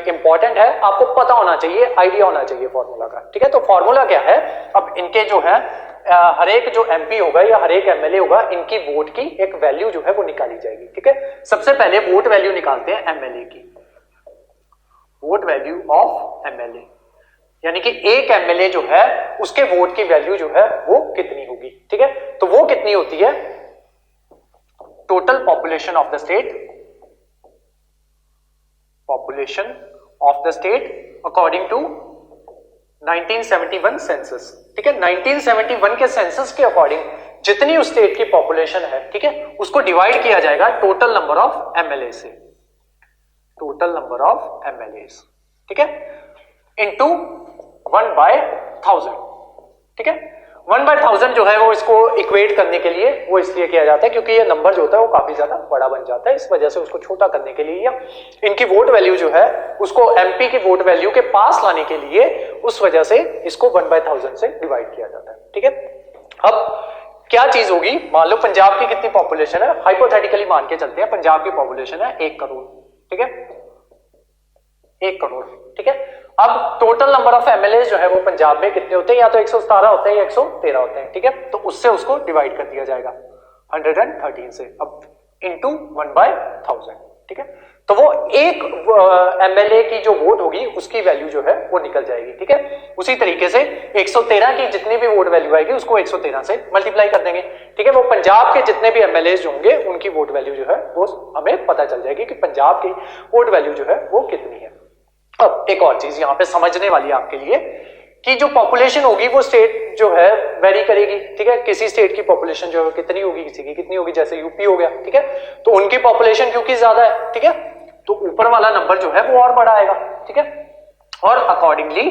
इंपॉर्टेंट है, आपको पता होना चाहिए, आइडिया होना चाहिए फॉर्मूला का, ठीक है। तो फॉर्मूला क्या है, अब इनके जो है हर एक जो एमपी होगा या हर एक एमएलए होगा, इनकी वोट की एक वैल्यू जो है वो निकाली जाएगी, ठीक है। सबसे पहले वोट वैल्यू निकालते हैं एमएलए की, वोट वैल्यू ऑफ एमएलए। यानी कि एक एमएलए जो है उसके वोट की वैल्यू जो है वो कितनी होगी, ठीक है। तो वो कितनी होती है, total population of the state, population of the state according to 1971 census, ठीक है। 1971 के सेंसस के अकॉर्डिंग जितनी उस स्टेट की पॉपुलेशन है, ठीक है, उसको डिवाइड किया जाएगा टोटल नंबर ऑफ एमएलए से, टोटल नंबर ऑफ एमएलए, ठीक है, इनटू 1/1000, ठीक है। 1/1000 जो है वो इसको इक्वेट करने के लिए वो इसलिए किया जाता है क्योंकि ये नंबर जो होता है वो काफी ज्यादा बड़ा बन जाता है, इस वजह से उसको छोटा करने के लिए या इनकी वोट वैल्यू जो है उसको एमपी की वोट वैल्यू के पास लाने के लिए उस वजह से इसको 1/1000 से डिवाइड किया जाता है, ठीक है। अब क्या चीज होगी, मान लो पंजाब की कितनी पॉपुलेशन है, हाइपोथेटिकली मान के चलते हैं पंजाब की पॉपुलेशन है 1 करोड़, ठीक है, 1 करोड़, ठीक है। अब टोटल नंबर ऑफ एमएलए जो है वो पंजाब में कितने होते हैं, या तो 117 होते हैं या 113 होते हैं, ठीक है। तो उससे उसको डिवाइड कर दिया जाएगा 113 से, अब इनटू 1/1000, ठीक है। तो वो एक एमएलए की जो वोट होगी उसकी वैल्यू जो है वो निकल जाएगी, ठीक है। उसी तरीके से 113 की जितनी भी वोट वैल्यू आएगी उसको 113 से मल्टीप्लाई कर देंगे, ठीक है। वो पंजाब के जितने भी एमएलए होंगे उनकी वोट वैल्यू जो है वो हमें पता चल जाएगी कि पंजाब की वोट वैल्यू जो है वो कितनी है। अब एक और चीज यहां पे समझने वाली है आपके लिए कि जो पॉपुलेशन होगी वो स्टेट जो है वेरी करेगी, ठीक है। किसी स्टेट की पॉपुलेशन जो है कितनी होगी, किसी की कितनी होगी, जैसे यूपी हो गया, ठीक है, तो उनकी पॉपुलेशन क्योंकि ज्यादा है, ठीक है, तो ऊपर वाला नंबर जो है वो और बड़ा आएगा, ठीक है। और अकॉर्डिंगली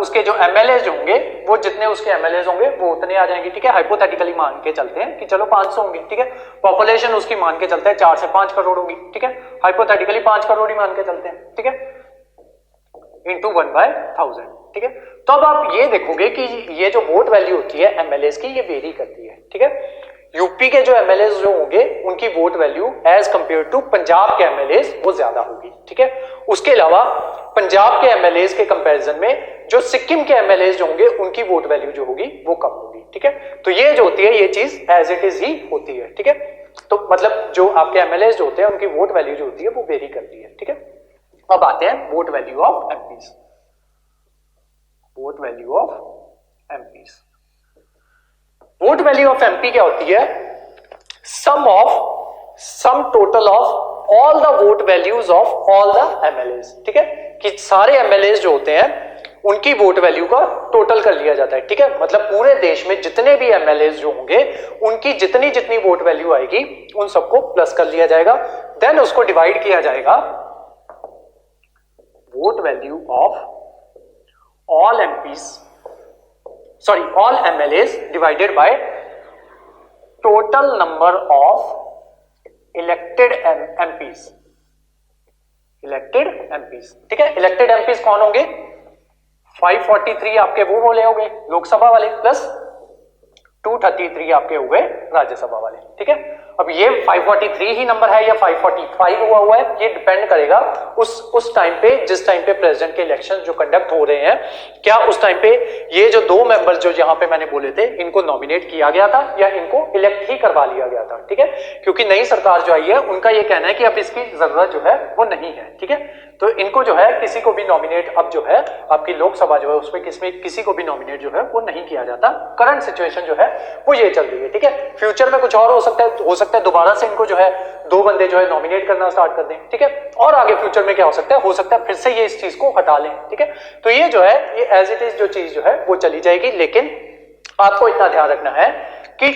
उसके जो एमएलए होंगे वो जितने उसके एमएलए होंगे वो उतने आ जाएंगे, ठीक है। हाइपोथेटिकली मान के चलते हैं कि चलो 500 होंगे, ठीक है, पॉपुलेशन उसकी मान के चलते हैं 4 से 5 करोड़ होगी, ठीक है, हाइपोथेटिकली 5 करोड़ ही मान के चलते हैं, ठीक है, इंटू 1/1000, ठीक है। तो अब आप ये देखोगे कि ये जो वोट वैल्यू होती है एमएलए की ये वेरी करती है, ठीक है। यूपी के जो एमएलए जो होंगे उनकी vote value as compare to Punjab के एमएलए वो ज्यादा होगी, ठीक है। उसके अलावा पंजाब के एमएलए के कंपैरिजन में जो सिक्किम के एमएलए जो होंगे उनकी वोट वैल्यू जो होगी वो कम होगी, ठीक है। तो ये जो होती है ये चीज एज इट इज ही होती है, ठीक है। तो मतलब जो आपके एमएलए जो होते हैं उनकी वोट वैल्यू जो होती है वो वेरी करती है, ठीक है। अब आते हैं vote value of MPs, vote value of MPs. Vote value of MP क्या होती है, sum total of all the vote values of all the MLA, ठीक है, कि सारे एमएलए जो होते हैं उनकी वोट वैल्यू का टोटल कर लिया जाता है, ठीक है। मतलब पूरे देश में जितने भी एमएलए जो होंगे उनकी जितनी जितनी वोट वैल्यू आएगी उन सबको प्लस कर लिया जाएगा, देन उसको डिवाइड किया जाएगा vote value of all MPs, sorry all MLAs divided by total number of elected MPs, elected MPs, ठीक है। इलेक्टेड एमपीज कौन होंगे, 543 आपके वो बोले हो गए लोकसभा वाले प्लस 233 आपके हो गए राज्यसभा वाले, ठीक है। अब ये 543 ही नंबर है या 545 हुआ है ये डिपेंड करेगा उस टाइम पे, जिस टाइम पे प्रेसिडेंट के इलेक्शन जो कंडक्ट हो रहे हैं, क्या उस टाइम पे ये जो 2 मेंबर जो यहां पे मैंने बोले थे इनको नॉमिनेट किया गया था या इनको इलेक्ट ही करवा लिया गया था, ठीक है। क्योंकि नई सरकार जो आई है उनका ये कहना है कि अब इसकी जरूरत जो है वो नहीं है, ठीक है। तो इनको जो है किसी को भी नॉमिनेट अब जो है आपकी लोकसभा जो है उसमें किसी को भी नॉमिनेट जो है वो नहीं किया जाता। करंट सिचुएशन जो है वो ये चल रही है, ठीक है। फ्यूचर में कुछ और हो सकता है दोबारा से इनको जो है 2 बंदे जो है नॉमिनेट करना स्टार्ट कर दें, ठीक है। और आगे फ्यूचर में क्या हो सकता है फिर से ये इस चीज को हटा लें, ठीक है। तो ये जो है ये एज इट इज जो चीज जो है वो चली जाएगी, लेकिन आपको इतना ध्यान रखना है कि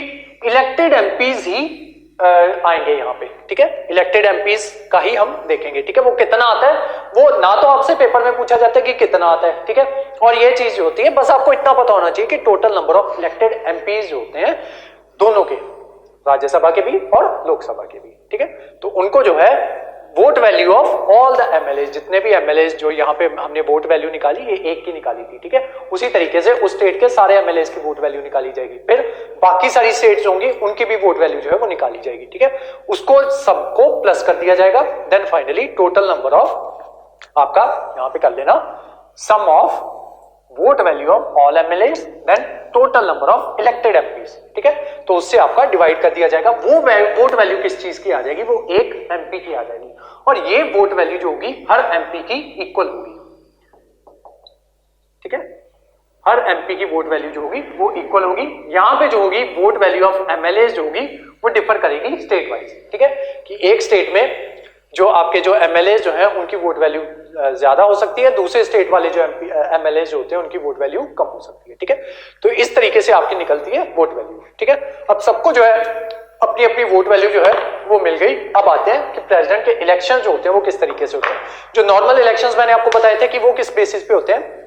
इलेक्टेड एमपीज ही आएंगे यहाँ पे, ठीक है। इलेक्टेड एमपीज का ही हम देखेंगे, ठीक है। वो कितना आता है वो ना तो आपसे पेपर में पूछा जाता है कि कितना आता है, ठीक है। और ये चीज जो होती है बस आपको इतना पता होना चाहिए कि total number of elected MPs जो होते हैं दोनों के, राज्यसभा के भी और लोकसभा के भी, ठीक है। तो उनको जो है vote value of all the MLA, जितने भी एमएलए जो यहाँ पे हमने वोट वैल्यू निकाली ये एक की निकाली थी, ठीक है। उसी तरीके से उस स्टेट के सारे एमएलए की वोट वैल्यू निकाली जाएगी, फिर बाकी सारी स्टेट्स होंगी उनकी भी वोट वैल्यू जो है वो निकाली जाएगी, ठीक है। उसको सबको प्लस कर दिया जाएगा, then finally total number of आपका यहाँ पे कर लेना sum of vote value of all MLA then total number of elected MPs, ठीक है। तो उससे आपका डिवाइड कर दिया जाएगा, वो वोट वैल्यू किस चीज की आ जाएगी, वो एक एमपी की आ जाएगी, और ये वोट वैल्यू जो होगी हर एमपी की इक्वल होगी, ठीक है। हर एमपी की वोट वैल्यू जो होगी वो इक्वल होगी। यहाँ पे जो होगी वोट वैल्यू ऑफ एमएलए जो होगी वो डिफर करेगी स्टेट वाइज, ठीक है, कि एक स्टेट में जो आपके जो एमएलए जो है उनकी वोट वैल्यू ज्यादा हो सकती है, दूसरे स्टेट वाले जो एमएलए जो होते हैं उनकी वोट वैल्यू कम हो सकती है, ठीक है। तो इस तरीके से आपकी निकलती है वोट वैल्यू, ठीक है। अब सबको जो है अपनी अपनी वोट वैल्यू जो है वो मिल गई। अब आते हैं कि प्रेसिडेंट के इलेक्शन जो होते हैं वो किस तरीके से होते हैं। जो नॉर्मल इलेक्शंस मैंने आपको बताए थे कि वो किस बेसिस पे होते हैं।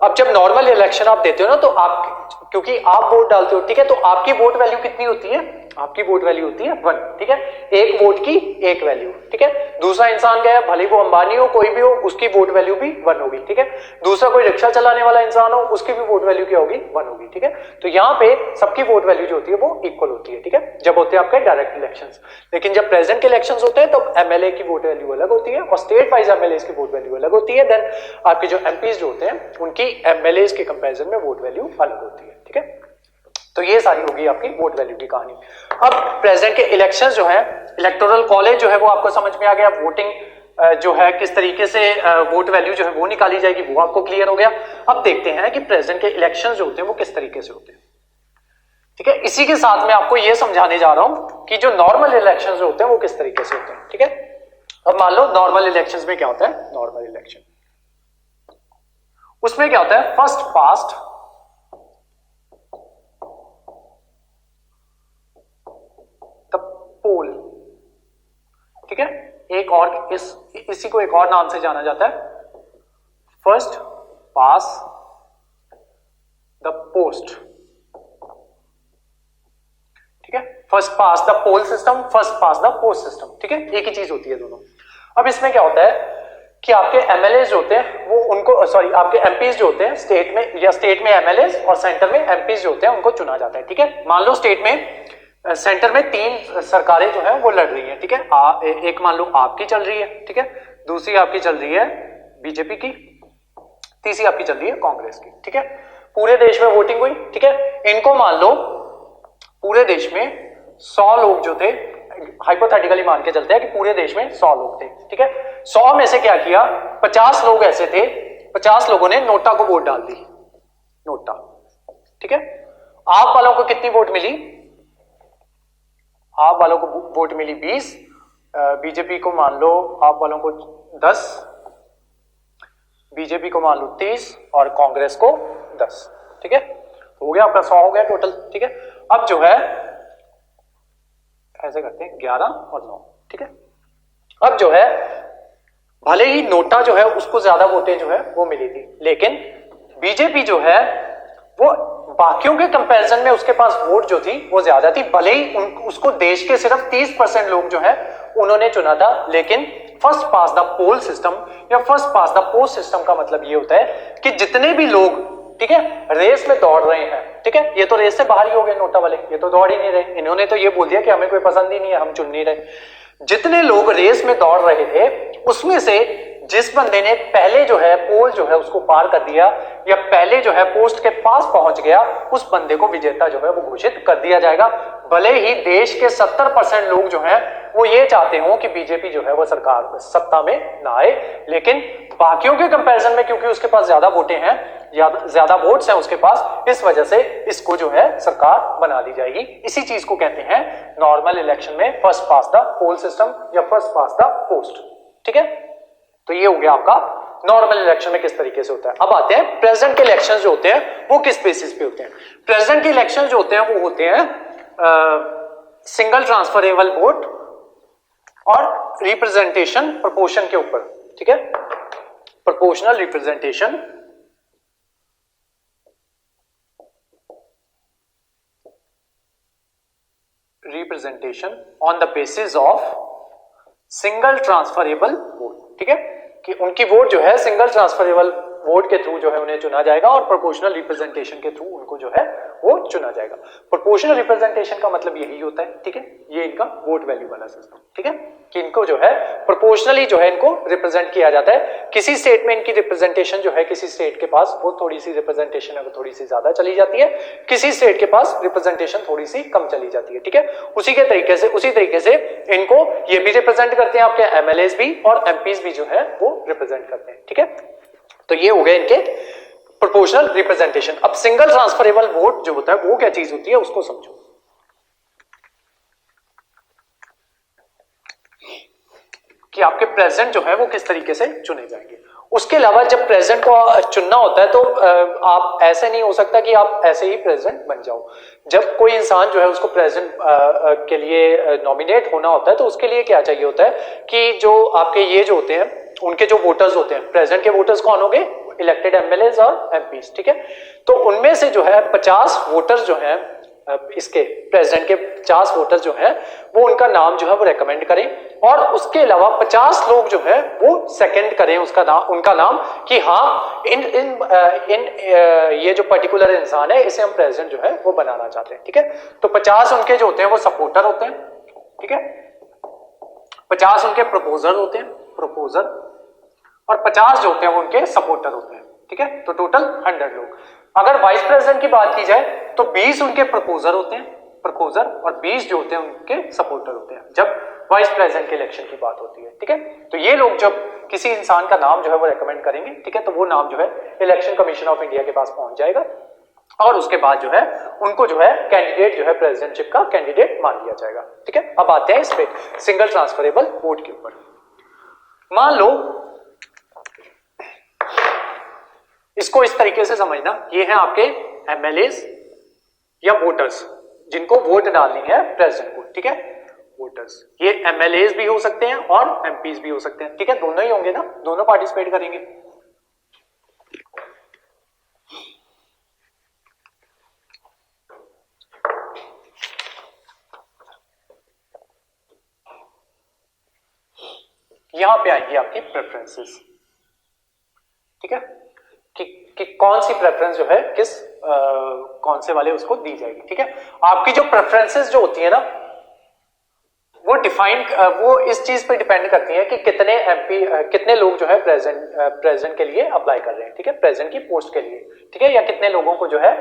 अब जब नॉर्मल इलेक्शन आप देते हो ना तो आप, क्योंकि आप वोट डालते हो, ठीक है, तो आपकी वोट वैल्यू कितनी होती है, आपकी वोट वैल्यू होती है 1, ठीक है, एक वोट की एक वैल्यू, ठीक है। दूसरा इंसान गया, भले वो अंबानी हो कोई भी हो, उसकी वोट वैल्यू भी 1 होगी, ठीक है। दूसरा कोई रिक्शा चलाने वाला इंसान हो, उसकी भी वोट वैल्यू क्या होगी, 1 होगी, ठीक है। तो यहाँ पे सबकी वोट वैल्यू जो होती है वो इक्वल होती है, ठीक है, जब होते हैं आपके डायरेक्ट इलेक्शंस। लेकिन जब प्रेसिडेंट के इलेक्शंस होते हैं तो एमएलए की वोट वैल्यू अलग होती है और स्टेट वाइज एमएलए की वोट वैल्यू अलग होती है। देन आपके जो एमपीज जो होते हैं उनकी एमएलए के कंपैरिजन में वोट वैल्यू अलग होती है, ठीक है। तो ये सारी होगी आपकी वोट वैल्यू की कहानी। अब प्रेसिडेंट के इलेक्शंस जो है, इलेक्टोरल कॉलेज जो है वो आपको समझ में आ गया, वोटिंग जो है किस तरीके से वोट वैल्यू जो है वो निकाली जाएगी वो आपको क्लियर हो गया। अब देखते हैं कि प्रेसिडेंट के इलेक्शंस जो होते हैं वो किस तरीके से होते हैं, ठीक है। इसी के साथ मैं आपको ये समझाने जा रहा हूं कि जो नॉर्मल इलेक्शंस जो होते हैं वो किस तरीके से होते हैं, ठीक है। अब मान लो नॉर्मल इलेक्शंस में क्या होता है, नॉर्मल इलेक्शन उसमें क्या होता है, फर्स्ट पास्ट द पोल, ठीक है। एक और इसी को एक और नाम से जाना जाता है, फर्स्ट पास द पोस्ट, ठीक है। First past the poll system, first past the post system, ठीक है, एक ही चीज होती है दोनों। अब इसमें क्या होता है कि आपके एमएलए जो होते हैं वो उनको, सॉरी आपके एमपीज जो होते हैं स्टेट में, या स्टेट में एमएलए और सेंटर में एमपीज जो होते हैं उनको चुना जाता है, ठीक है। मान लो स्टेट में, सेंटर में 3 सरकारें जो है वो लड़ रही है, ठीक है। एक मान लो आपकी चल रही है, ठीक है, दूसरी आपकी चल रही है बीजेपी की, तीसरी आपकी चल रही है कांग्रेस की, ठीक है। पूरे देश में वोटिंग हुई, ठीक है। इनको मान लो पूरे देश में 100 लोग जो थे, हाइपोथेटिकली मान के चलते हैं कि पूरे देश में 100 लोग थे, ठीक है। 100 में से क्या किया, 50 लोग ऐसे थे, 50 लोगों ने नोटा को वोट डाल दी, नोटा, ठीक है। आप वालों को कितनी वोट मिली, आप वालों को वोट मिली 20, बीजेपी को मान लो आप वालों को 10, बीजेपी को मान लो 30 और कांग्रेस को 10, ठीक है। हो गया आपका 100 हो गया टोटल, ठीक है। अब जो है ऐसे करते हैं 11 और 9, ठीक है। अब जो है भले ही नोटा जो है उसको ज्यादा वोटें जो है वो मिली थी, लेकिन बीजेपी जो है वो बाकियों के कंपैरिजन में उसके पास वोट जो थी वो ज्यादा थी। भले ही उसको देश के सिर्फ 30% लोग जो है उन्होंने चुना था, लेकिन first past the poll system या first past the post system का मतलब ये होता है कि जितने भी लोग, ठीक है, रेस में दौड़ रहे हैं, ठीक है, ये तो रेस से बाहर ही हो गए नोटा वाले, ये तो दौड़ ही नहीं रहे, इन्होंने तो ये बोल दिया कि हमें कोई पसंद ही नहीं है, हम चुन नहीं रहे। जितने लोग रेस में दौड़ रहे थे उसमें से जिस बंदे ने पहले जो है पोल जो है उसको पार कर दिया या पहले जो है पोस्ट के पास पहुंच गया, उस बंदे को विजेता जो है वो घोषित कर दिया जाएगा। भले ही देश के 70% लोग जो हैं वो ये चाहते हो कि बीजेपी जो है वो सरकार सत्ता में ना आए, लेकिन बाकियों के कंपैरिजन में क्योंकि उसके पास ज्यादा वोटें हैं, ज्यादा वोट्स हैं उसके पास, इस वजह से इसको जो है सरकार बना दी जाएगी। इसी चीज को कहते हैं नॉर्मल इलेक्शन में first past the poll system या फर्स्ट पास द पोस्ट, ठीक है। तो ये हो गया आपका नॉर्मल इलेक्शन में किस तरीके से होता है। अब आते हैं प्रेसिडेंट के इलेक्शन जो होते हैं वो किस बेसिस पे होते हैं। प्रेसिडेंट के इलेक्शन जो होते हैं वो होते हैं सिंगल ट्रांसफरेबल वोट और रिप्रेजेंटेशन प्रोपोर्शन के ऊपर, ठीक है, proportional representation, representation on the basis of single transferable vote, ठीक है, कि उनकी वोट जो है सिंगल ट्रांसफरेबल वोट के थ्रू जो है उन्हें चुना जाएगा और प्रोपोर्शनल रिप्रेजेंटेशन के थ्रू उनको जो है वो चुना जाएगा। प्रोपोर्शनल रिप्रेजेंटेशन का मतलब यही होता है, ठीक है, ये इनका वोट वैल्यू वाला सिस्टम, ठीक है, कि इनको जो है प्रोपोर्शनली जो है इनको रिप्रेजेंट किया जाता है। किसी स्टेट में इनकी रिप्रेजेंटेशन जो है किसी स्टेट के पास वो थोड़ी सी रिप्रेजेंटेशन है वो थोड़ी सी ज्यादा चली जाती है, किसी स्टेट के पास रिप्रेजेंटेशन थोड़ी सी कम चली जाती है, ठीक है। उसी तरीके से इनको ये भी रिप्रेजेंट करते हैं, आपके एमएलएस भी और एमपीज भी जो है वो रिप्रेजेंट करते हैं, ठीक है। तो ये हो गए इनके प्रोपोर्शनल रिप्रेजेंटेशन। अब सिंगल ट्रांसफरेबल वोट जो होता है वो क्या चीज होती है उसको समझो। कि आपके प्रेसिडेंट जो है वो किस तरीके से चुने जाएंगे। उसके अलावा जब प्रेसिडेंट को चुनना होता है तो आप ऐसे नहीं हो सकता कि आप ऐसे ही प्रेसिडेंट बन जाओ। जब कोई इंसान जो है उसको प्रेसिडेंट के लिए नॉमिनेट होना होता है तो उसके लिए क्या चाहिए होता है कि जो आपके ये जो होते हैं उनके जो वोटर्स होते हैं, प्रेसिडेंट के वोटर्स कौन होंगे, इलेक्टेड एमएलएज और एमपीज, ठीक है। तो उनमें से जो है 50 वोटर्स जो है इसके प्रेसिडेंट के 50 वोटर जो हैं वो उनका नाम जो है वो रेकमेंड करें और उसके अलावा 50 लोग जो है वो सेकंड करें उसका नाम, उनका नाम कि हाँ इन इन इन ये जो पर्टिकुलर इंसान है इसे हम प्रेसिडेंट जो है वो बनाना चाहते हैं, ठीक है। तो 50 उनके जो होते हैं वो सपोर्टर होते हैं, ठीक है। 50 उनके प्रपोजर होते हैं, प्रपोजर, और 50 जो होते हैं वो उनके सपोर्टर होते हैं, ठीक है। तो टोटल 100 लोग। अगर वाइस प्रेसिडेंट की बात की जाए तो 20 उनके प्रपोजर होते हैं, प्रपोजर, और 20 जो होते हैं उनके सपोर्टर होते हैं जब वाइस प्रेसिडेंट के इलेक्शन की बात होती है, ठीक है। तो ये लोग जब किसी इंसान का नाम जो है वो रेकमेंड करेंगे, ठीक है, तो वो नाम जो है इलेक्शन कमीशन ऑफ इंडिया के पास पहुंच जाएगा और उसके बाद जो है उनको जो है कैंडिडेट जो है प्रेसिडेंटशिप का कैंडिडेट मान लिया जाएगा, ठीक है। अब आते हैं इस पे सिंगल ट्रांसफरेबल वोट के ऊपर। मान लो इसको इस तरीके से समझना, ये है आपके एमएलएस या वोटर्स जिनको वोट डालनी है प्रेसिडेंट को, ठीक है, वोटर्स। ये एमएलएस भी हो सकते हैं और एमपीज भी हो सकते हैं, ठीक है, दोनों ही होंगे ना, दोनों पार्टिसिपेट करेंगे। यहां पे आएंगी आपकी प्रेफरेंसेस, ठीक है, कि कौन सी प्रेफरेंस जो है किस कौन से वाले उसको दी जाएगी, ठीक है। आपकी जो प्रेफरेंसेस जो होती है ना वो डिफाइन वो इस चीज पे डिपेंड करती है कि कितने एमपी कितने लोग जो है प्रेसिडेंट के लिए अप्लाई कर रहे हैं, ठीक है, प्रेसिडेंट की पोस्ट के लिए, ठीक है, या कितने लोगों को जो है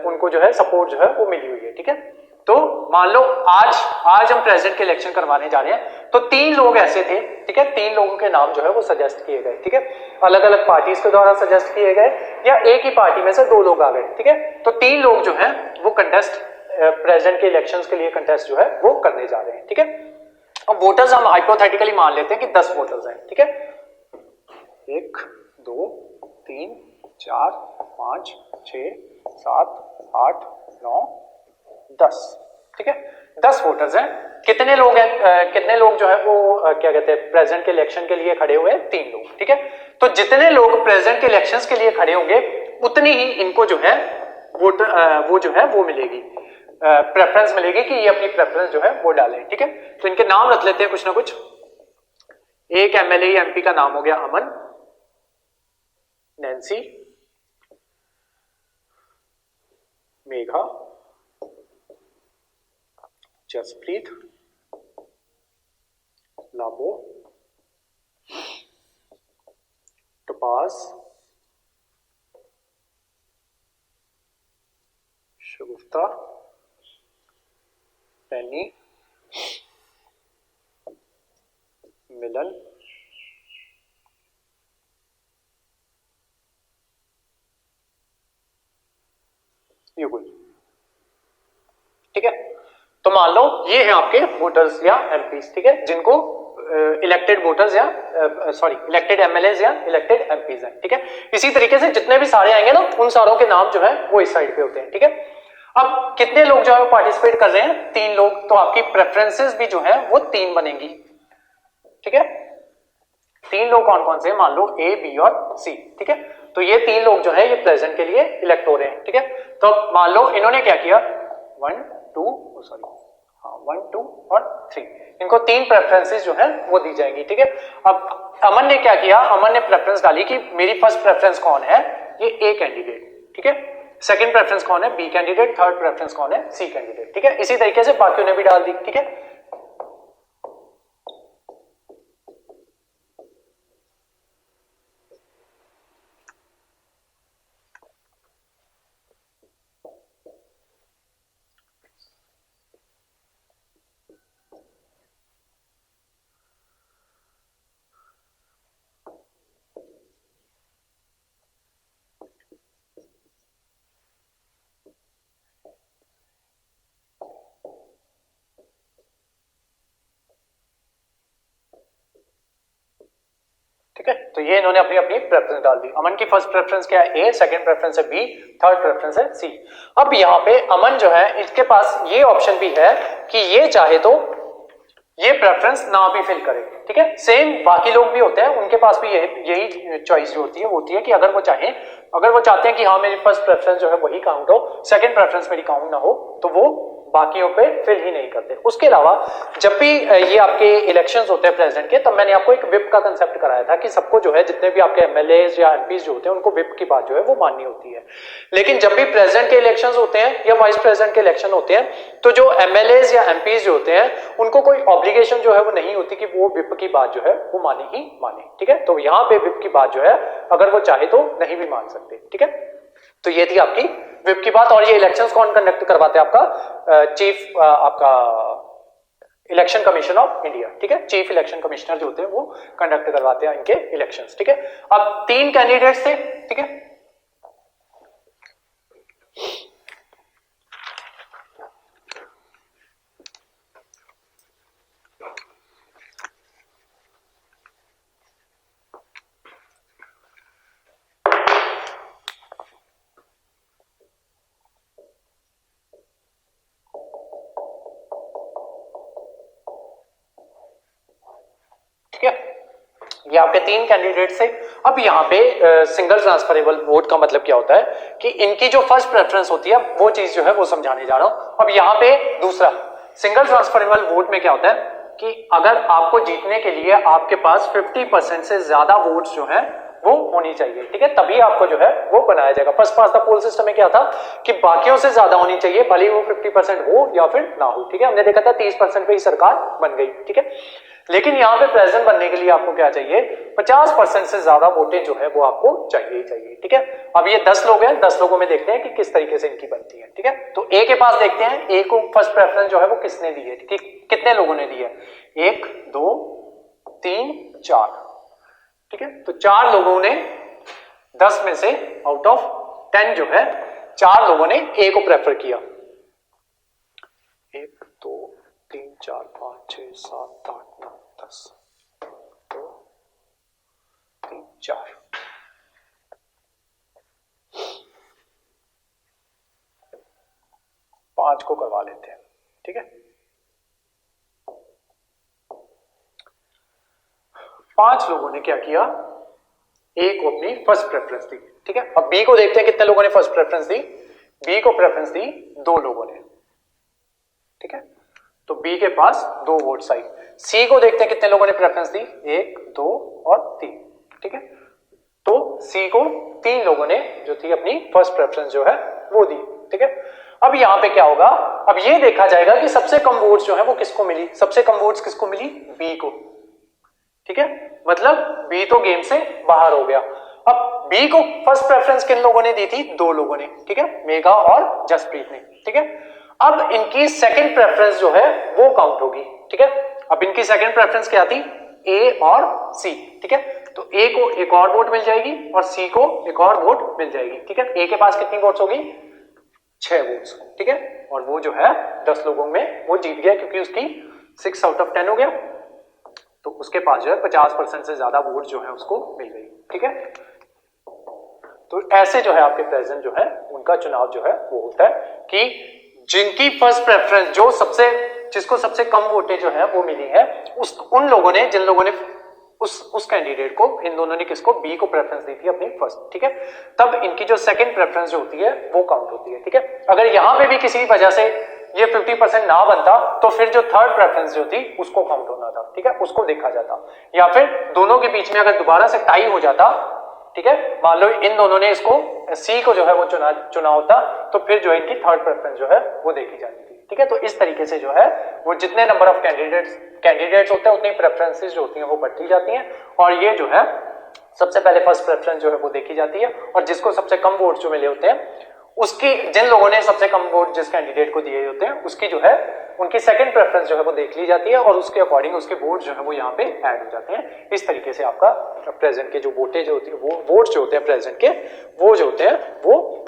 उनको जो है सपोर्ट जो है वो मिली हुई है, ठीक है। तो मान लो आज हम प्रेसिडेंट के इलेक्शन करवाने जा रहे हैं तो 3 लोग ऐसे थे, ठीक है, 3 लोगों के नाम जो है वो सजेस्ट किए गए, ठीक है, अलग अलग पार्टीज के द्वारा सजेस्ट किए गए या एक ही पार्टी में से 2 लोग आ गए, ठीक है। तो 3 लोग जो है वो कंटेस्ट प्रेसिडेंट के इलेक्शंस के लिए कंटेस्ट जो है वो करने जा रहे हैं, ठीक है। अब वोटर्स हम हाइपोथेटिकली मान लेते हैं कि 10 वोटर्स हैं, ठीक है, 1 2 3 4 5 6 7 8 9 10, ठीक है, 10 वोटर्स हैं। कितने लोग हैं कितने लोग जो है वो क्या कहते हैं प्रेसिडेंट के इलेक्शन के लिए खड़े हुए हैं, 3 लोग, ठीक है। तो जितने लोग प्रेसिडेंट के इलेक्शंस के लिए खड़े होंगे उतनी ही इनको जो है वो जो है वो मिलेगी, प्रेफरेंस मिलेगी कि ये अपनी प्रेफरेंस जो है वो डालें, ठीक है। तो इनके नाम रख लेते हैं कुछ ना कुछ। एक एमएलए एमपी का नाम हो गया अमन, नैन्सी, मेघा, जसप्रीत, लाबो, टपास, शगुफ्ता, पेनी, मिलन, युगल, ठीक है। तो मान लो ये हैं आपके वोटर्स या एमपीज, ठीक है, जिनको इलेक्टेड वोटर्स या इलेक्टेड एमएलएज या इलेक्टेड एमपीज हैं, ठीक है। इसी तरीके से जितने भी सारे आएंगे ना उन सारों के नाम जो है वो इस साइड पे होते हैं, ठीक है। अब कितने लोग जो है पार्टिसिपेट कर रहे हैं, 3 लोग, तो आपकी प्रेफरेंसेस भी जो है वो 3 बनेंगी, ठीक है। 3 लोग कौन कौन से, मान लो ए बी और सी, ठीक है। तो ये 3 लोग जो है ये प्रेजेंट के लिए इलेक्ट हो रहे हैं, ठीक है। तो मान लो इन्होंने क्या किया 1 2 और 3, इनको 3 प्रेफरेंसेस जो है वो दी जाएंगी, ठीक है। अब अमन ने क्या किया, अमन ने प्रेफरेंस डाली कि मेरी फर्स्ट प्रेफरेंस कौन है, ये ए कैंडिडेट, ठीक है। सेकंड प्रेफरेंस कौन है, बी कैंडिडेट, थर्ड प्रेफरेंस कौन है, सी कैंडिडेट, ठीक है। इसी तरीके से बाकियों ने भी डाल दी, ठीक है। ठीक है। तो ये इन्होंने अपनी अपनी प्रेफरेंस डाल दी। अमन की फर्स्ट प्रेफरेंस क्या है? ए, सेकंड प्रेफरेंस है बी, थर्ड प्रेफरेंस है सी। अब यहाँ पे अमन जो है इसके पास ये ऑप्शन भी है कि ये चाहे तो ये प्रेफरेंस ना भी फिल करे, ठीक है। सेम बाकी लोग भी होते हैं, उनके पास भी यही चॉइस जो होती है वो होती है कि अगर वो चाहते हैं कि हाँ मेरी फर्स्ट प्रेफरेंस जो है वही काउंट हो, सेकंड प्रेफरेंस मेरी काउंट ना हो, तो वो बाकियों पे फिल ही नहीं करते। उसके अलावा जब भी ये आपके इलेक्शंस होते हैं प्रेसिडेंट के, तब मैंने आपको एक विप का कंसेप्ट कराया था कि सबको जो है जितने भी आपके एमएलएज या एमपीज जो होते हैं उनको विप की बात जो है वो माननी होती है। लेकिन जब भी प्रेसिडेंट के इलेक्शंस होते हैं या वाइस प्रेसिडेंट के इलेक्शन होते हैं, तो जो एमएलएज या एमपीज जो होते हैं उनको कोई ऑब्लिगेशन जो है वो नहीं होती कि वो विप की बात जो है वो माने ही माने, ठीक है। तो यहाँ पे विप की बात जो है अगर वो चाहे तो नहीं भी मान सकते, ठीक है। तो ये थी आपकी विप की बात। और ये इलेक्शंस कौन कंडक्ट करवाते हैं? आपका चीफ आपका इलेक्शन कमीशन ऑफ इंडिया, ठीक है। चीफ इलेक्शन कमिश्नर जो होते हैं वो कंडक्ट करवाते हैं इनके इलेक्शंस, ठीक है। अब 3 कैंडिडेट्स थे, ठीक है। ये आपके 3 कैंडिडेट थे। अब यहाँ पे सिंगल ट्रांसफरेबल वोट का मतलब क्या होता है कि इनकी जो फर्स्ट प्रेफरेंस होती है वो चीज जो है वो समझाने जा रहा हूं। अब यहाँ पे दूसरा सिंगल ट्रांसफरेबल वोट में क्या होता है कि अगर आपको जीतने के लिए आपके पास 50% से ज्यादा वोट्स जो है वो होनी चाहिए, ठीक है, तभी आपको जो है वो बनाया जाएगा। First past the poll system में क्या था कि बाकियों से ज्यादा होनी चाहिए, भले ही वो 50% हो या फिर ना हो, ठीक है। हमने देखा था 30% पे ही सरकार बन गई, ठीक है। लेकिन यहाँ पे प्रेसिडेंट बनने के लिए आपको क्या चाहिए? 50% से ज्यादा वोटें जो है वो आपको चाहिए ही चाहिए, ठीक है। अब ये 10 लोग हैं, 10 लोगों में देखते हैं कि किस तरीके से इनकी बनती है, ठीक है। तो ए के पास देखते हैं, ए को फर्स्ट प्रेफरेंस जो है वो किसने दी है, कितने लोगों ने दी है? 1 2 3 4, ठीक है। तो 4 लोगों ने 10 में से आउट ऑफ 10 जो है 4 लोगों ने ए को प्रेफर किया। 1 2 3 4 5 6 7 8 9 10 2 3 4, 5 को करवा लेते हैं, ठीक है। 5 लोगों ने क्या किया? ए को अपनी फर्स्ट प्रेफरेंस दी, ठीक है। अब बी को देखते हैं कितने लोगों ने फर्स्ट प्रेफरेंस दी। बी को प्रेफरेंस दी 2 लोगों ने, ठीक है। तो बी के पास 2 वोट्स आई। सी को देखते हैं कितने लोगों ने प्रेफरेंस दी, 1 2 और 3, ठीक है। तो सी को 3 लोगों ने जो थी अपनी फर्स्ट प्रेफरेंस जो है वो दी, ठीक है। अब यहां पे क्या होगा? अब ये देखा जाएगा कि सबसे कम वोट्स जो है वो किसको मिली। सबसे कम वोट्स किसको मिली? बी को, ठीक है। मतलब बी तो गेम से बाहर हो गया। अब बी को फर्स्ट प्रेफरेंस किन लोगों ने दी थी? 2 लोगों ने, ठीक है, मेघा और जसप्रीत ने, ठीक है। अब इनकी सेकंड प्रेफरेंस जो है वो काउंट होगी, ठीक है। अब इनकी सेकंड प्रेफरेंस क्या थी? ए और सी, ठीक है। तो ए को एक और वोट मिल जाएगी और सी को एक और वोट मिल जाएगी, ठीक है। ए के पास कितनी वोट्स होगी? 6 वोट्स, ठीक है। और वो जो है 10 लोगों में वो जीत गया क्योंकि उसकी 6 आउट ऑफ 10 हो गया। तो उसके पास जो है 50% से ज्यादा वोट जो है उसको मिल गई, ठीक है। तो ऐसे जो है आपके प्रेसिडेंट जो है उनका चुनाव जो है वो होता है कि जिनकी फर्स्ट प्रेफरेंस जिसको सबसे कम वोटें जो है वो मिली है, उन लोगों ने, जिन लोगों ने उस कैंडिडेट को, इन दोनों ने किसको? बी को प्रेफरेंस दी थी अपनी फर्स्ट, ठीक है। तब इनकी जो सेकंड प्रेफरेंस जो होती है वो काउंट होती है, ठीक है। अगर यहां पे भी किसी वजह से ये 50% ना बनता तो फिर जो थर्ड प्रेफरेंस जो थी उसको काउंट होना था, ठीक है, उसको देखा जाता। या फिर दोनों के बीच में अगर दोबारा से टाई हो जाता, ठीक है, मान लो इन दोनों ने इसको सी को जो है वो चुना होता, तो फिर जो है इनकी थर्ड प्रेफरेंस जो है वो देखी जाती थी, ठीक है। तो इस तरीके से जो है वो जितने नंबर ऑफ कैंडिडेट्स होते हैं उतनी प्रेफरेंसेस जो होती हैं वो बढ़ती जाती हैं। और ये जो है सबसे पहले फर्स्ट प्रेफरेंस जो है वो देखी जाती है और जिसको सबसे कम वोट जो मिले होते हैं उसकी, जिन लोगों ने सबसे कम वोट जिस कैंडिडेट को दिए होते हैं उसकी जो है उनकी सेकंड प्रेफरेंस जो है वो देख ली जाती है और उसके अकॉर्डिंग उसके वोट जो है वो यहाँ पे ऐड हो जाते हैं। इस तरीके से आपका प्रेसिडेंट के जो वोटें जो होती है वो वोट्स जो होते हैं प्रेसिडेंट के वो जो होते हैं वो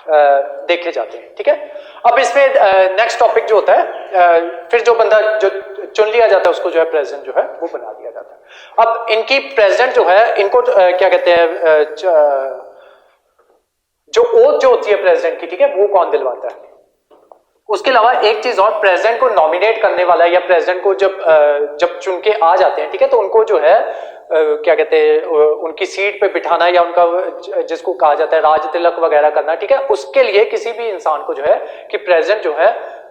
देखे जाते हैं। ठीक है, अब इसमें नेक्स्ट टॉपिक जो होता है, फिर जो बंदा जो चुन लिया जाता है उसको जो है प्रेसिडेंट जो है वो बना दिया जाता है। अब इनकी प्रेसिडेंट जो है इनको क्या कहते हैं, जो ओथ जो होती है प्रेसिडेंट की, ठीक है, वो कौन दिलवाता है। उसके अलावा एक चीज और, प्रेसिडेंट को नॉमिनेट करने वाला या प्रेसिडेंट को जब चुन के आ जाते हैं, ठीक है, तो उनको जो है क्या कहते हैं, उनकी सीट पे बिठाना या उनका जिसको कहा जाता है राज तिलक वगैरह करना, ठीक है, उसके लिए किसी भी इंसान को जो है कि प्रेसिडेंट जो है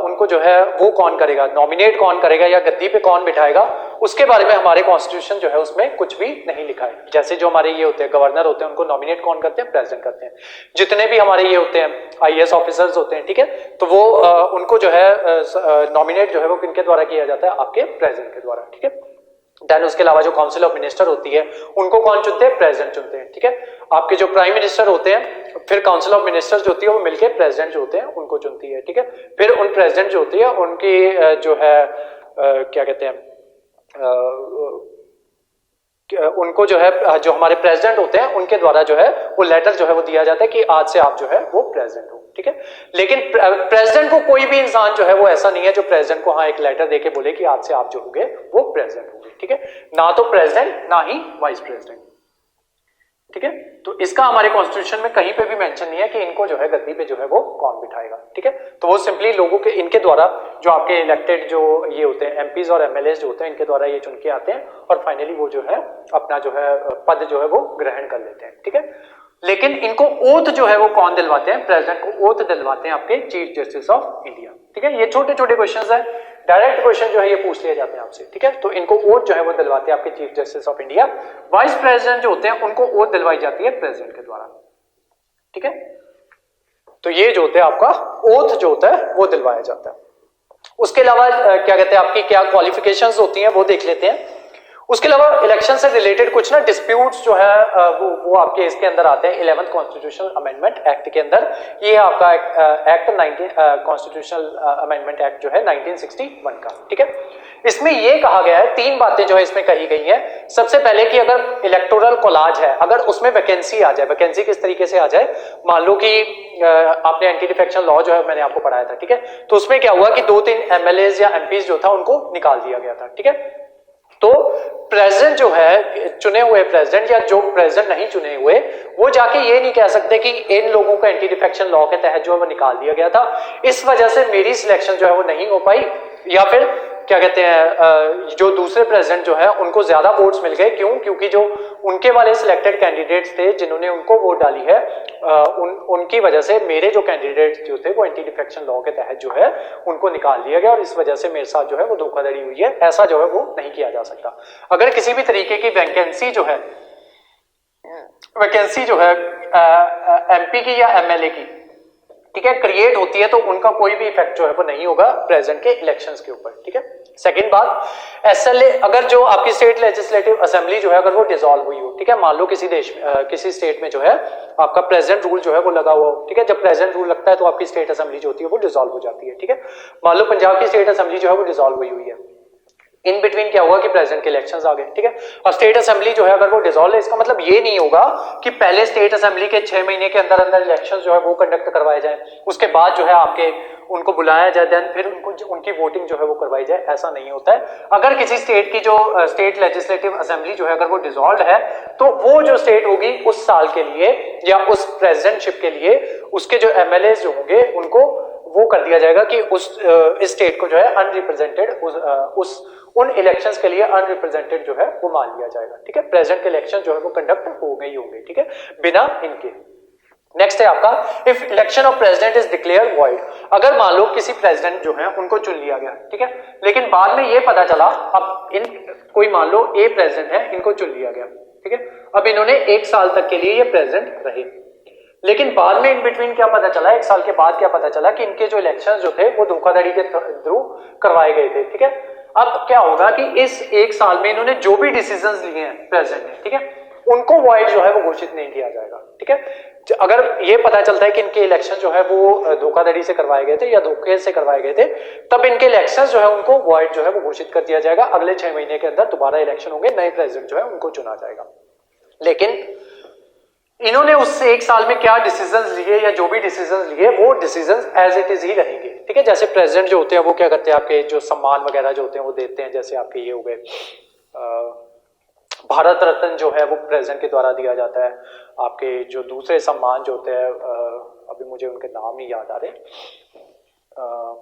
उनको जो है वो कौन करेगा, नॉमिनेट कौन करेगा या गद्दी पे कौन बिठाएगा, उसके बारे में हमारे कॉन्स्टिट्यूशन जो है उसमें कुछ भी नहीं लिखा है। जैसे जो हमारे ये होते हैं गवर्नर होते हैं, उनको नॉमिनेट कौन करते हैं, प्रेसिडेंट करते हैं। जितने भी हमारे ये होते हैं आईएएस ऑफिसर्स होते हैं, ठीक है, तो वो उनको जो है नॉमिनेट जो है वो किनके द्वारा किया जाता है, आपके प्रेसिडेंट के द्वारा। ठीक है, देन उसके अलावा जो काउंसिल ऑफ मिनिस्टर होती है उनको कौन चुनते हैं, प्रेसिडेंट चुनते हैं। ठीक है, आपके जो प्राइम मिनिस्टर होते हैं, फिर काउंसिल ऑफ मिनिस्टर्स जो होती है वो मिलकर प्रेसिडेंट जो होते हैं उनको चुनती है। ठीक है, फिर उन प्रेसिडेंट जो होती है उनकी जो है क्या कहते हैं, उनको जो है जो हमारे प्रेसिडेंट होते हैं उनके द्वारा जो है वो लेटर जो है वो दिया जाता है कि आज से आप जो है वो प्रेसिडेंट हो। ठीक है, लेकिन प्रेसिडेंट को कोई भी इंसान जो है वो ऐसा नहीं है जो प्रेसिडेंट को हाँ एक लेटर देके बोले कि आज से आप जो होंगे वो प्रेसिडेंट होंगे। ठीक है, ना तो प्रेसिडेंट ना ही वाइस प्रेसिडेंट। ठीक है, तो इसका हमारे कॉन्स्टिट्यूशन में कहीं पे भी मेंशन नहीं है कि इनको जो है गद्दी पे जो है वो कौन बिठाएगा। ठीक है, तो वो सिंपली लोगों के इनके द्वारा जो आपके इलेक्टेड जो ये होते हैं एमपीज और एमएलए जो होते हैं इनके द्वारा ये चुन के आते हैं और फाइनली वो जो है अपना जो है पद जो है वो ग्रहण कर लेते हैं। ठीक है, लेकिन इनको ओथ जो है वो कौन दिलवाते हैं, प्रेसिडेंट को ओथ दिलवाते हैं आपके चीफ जस्टिस ऑफ इंडिया। ठीक है, ये छोटे छोटे क्वेश्चंस है, डायरेक्ट क्वेश्चन जो है ये पूछ लिए जाते हैं आपसे। ठीक है, तो इनको ओथ जो है वो दिलवाते हैं आपके chief justice of India. Vice president जो होते हैं उनको ओथ दिलवाई जाती है प्रेसिडेंट के द्वारा। ठीक है, तो ये जो होता है आपका ओथ जो होता है वो दिलवाया जाता है। उसके अलावा क्या कहते हैं आपकी क्या क्वालिफिकेशंस होती हैं वो देख लेते हैं। उसके अलावा इलेक्शन से रिलेटेड कुछ ना डिस्प्यूट्स जो है वो आपके इसके अंदर आते हैं 11th कॉन्स्टिट्यूशनल अमेंडमेंट एक्ट के अंदर। ये आपका एक्ट 19 कॉन्स्टिट्यूशनल अमेंडमेंट एक्ट जो है 1961 का। ठीक है, इसमें ये कहा गया है, तीन बातें जो है इसमें कही गई हैं। सबसे पहले कि अगर इलेक्टोरल कोलाज है, अगर उसमें वैकेंसी आ जाए, वैकेंसी किस तरीके से आ जाए, मान लो कि आपने एंटी डिफेक्शन लॉ जो है मैंने आपको पढ़ाया था। ठीक है, तो उसमें क्या हुआ कि 2-3 एमएलए या एमपीज जो था उनको निकाल दिया गया था। ठीक है, तो प्रेसिडेंट जो है चुने हुए प्रेसिडेंट या जो प्रेसिडेंट नहीं चुने हुए वो जाके ये नहीं कह सकते कि इन लोगों को एंटी डिफेक्शन लॉ के तहत जो है वो निकाल दिया गया था, इस वजह से मेरी सिलेक्शन जो है वो नहीं हो पाई, या फिर क्या कहते हैं जो दूसरे प्रेसिडेंट जो है उनको ज्यादा वोट्स मिल गए। क्यों? क्योंकि जो उनके वाले सिलेक्टेड कैंडिडेट्स थे जिन्होंने उनको वोट डाली है उनकी वजह से मेरे जो कैंडिडेट्स जो थे वो एंटी डिफेक्शन लॉ के तहत जो है उनको निकाल दिया गया और इस वजह से मेरे साथ जो है वो धोखाधड़ी हुई है। ऐसा जो है वो नहीं किया जा सकता। अगर किसी भी तरीके की वैकेंसी जो है एमपी की या एमएलए की, ठीक है, क्रिएट होती है तो उनका कोई भी इफेक्ट जो है वो नहीं होगा प्रेसिडेंट के इलेक्शंस के ऊपर। ठीक है, सेकंड बात, एसएलए अगर जो आपकी स्टेट लेजिस्लेटिव असेंबली जो है अगर वो डिसॉल्व हुई हो, ठीक है, मान लो किसी देश में किसी स्टेट में जो है आपका प्रेसिडेंट रूल जो है वो लगा हुआ हो, ठीक है, जब प्रेसिडेंट रूल लगता है तो आपकी स्टेट असेंबली जो होती है वो डिसॉल्व हो जाती है। ठीक है, मान लो पंजाब की स्टेट असेंबली जो है वो डिसॉल्व हुई है, इन बिटवीन क्या हुआ कि प्रेसिडेंट के इलेक्शंस आ गए। ठीक है, और स्टेट असेंबली जो है अगर वो डिसॉल्व है, इसका मतलब ये नहीं होगा कि पहले स्टेट असेंबली के 6 महीने के अंदर अंदर इलेक्शंस जो है वो कंडक्ट करवाए जाए, उसके बाद जो है आपके उनको बुलाया जाए, देन फिर उनकी वोटिंग जो है वो करवाई जाए, ऐसा नहीं होता है। अगर किसी स्टेट की जो स्टेट लेजिस्लेटिव असेंबली जो है अगर वो डिसॉल्व है तो वो जो स्टेट होगी उस साल के लिए या उस प्रेसिडेंटशिप के लिए उसके जो एमएलए जो होंगे उनको वो कर दिया जाएगा कि इस स्टेट को जो है अनरिप्रेजेंटेड उन इलेक्शंस के लिए अनरिप्रेजेंटेड जो है वो मान लिया जाएगा। ठीक है, प्रेसिडेंट के इलेक्शन जो है वो कंडक्ट हो गई होंगे। ठीक है, बिना इनके। नेक्स्ट है आपका, if election of president is declare void, अगर मान लो किसी प्रेसिडेंट जो है उनको चुन लिया गया, ठीक है, लेकिन बाद में ये पता चला अब इन कोई मान लो ए प्रेसिडेंट है, इनको चुन लिया गया, ठीक है, अब इन्होंने 1 साल तक के लिए ये प्रेसिडेंट रहे, लेकिन बाद में इन बिटवीन क्या पता चला, 1 साल के बाद क्या पता चला कि इनके जो इलेक्शन जो थे वो धोखाधड़ी के थ्रू करवाए गए थे। ठीक है, अब क्या होगा कि इस 1 साल में इन्होंने जो भी डिसीजंस लिए हैं प्रेसिडेंट ने, ठीक है, उनको वॉइड जो है वो घोषित नहीं किया जाएगा। ठीक है, अगर ये पता चलता है कि इनके इलेक्शन जो है वो धोखाधड़ी से करवाए गए थे या धोखे से करवाए गए थे, तब इनके इलेक्शन जो है उनको वॉइड जो है वो घोषित कर दिया जाएगा। अगले 6 महीने के अंदर दोबारा इलेक्शन होंगे, नए प्रेसिडेंट जो है उनको चुना जाएगा। लेकिन इन्होंने उस एक साल में क्या डिसीजंस लिए या जो भी डिसीजंस लिए वो डिसीजंस एज इट इज ही रहेंगे, ठीक है। जैसे प्रेसिडेंट जो होते हैं वो क्या करते हैं, आपके जो सम्मान वगैरह जो होते हैं वो देते हैं, जैसे आपके ये हो गए भारत रत्न जो है वो प्रेसिडेंट के द्वारा दिया जाता है। आपके जो दूसरे सम्मान जो होते हैं अभी मुझे उनके नाम ही याद आ रहे,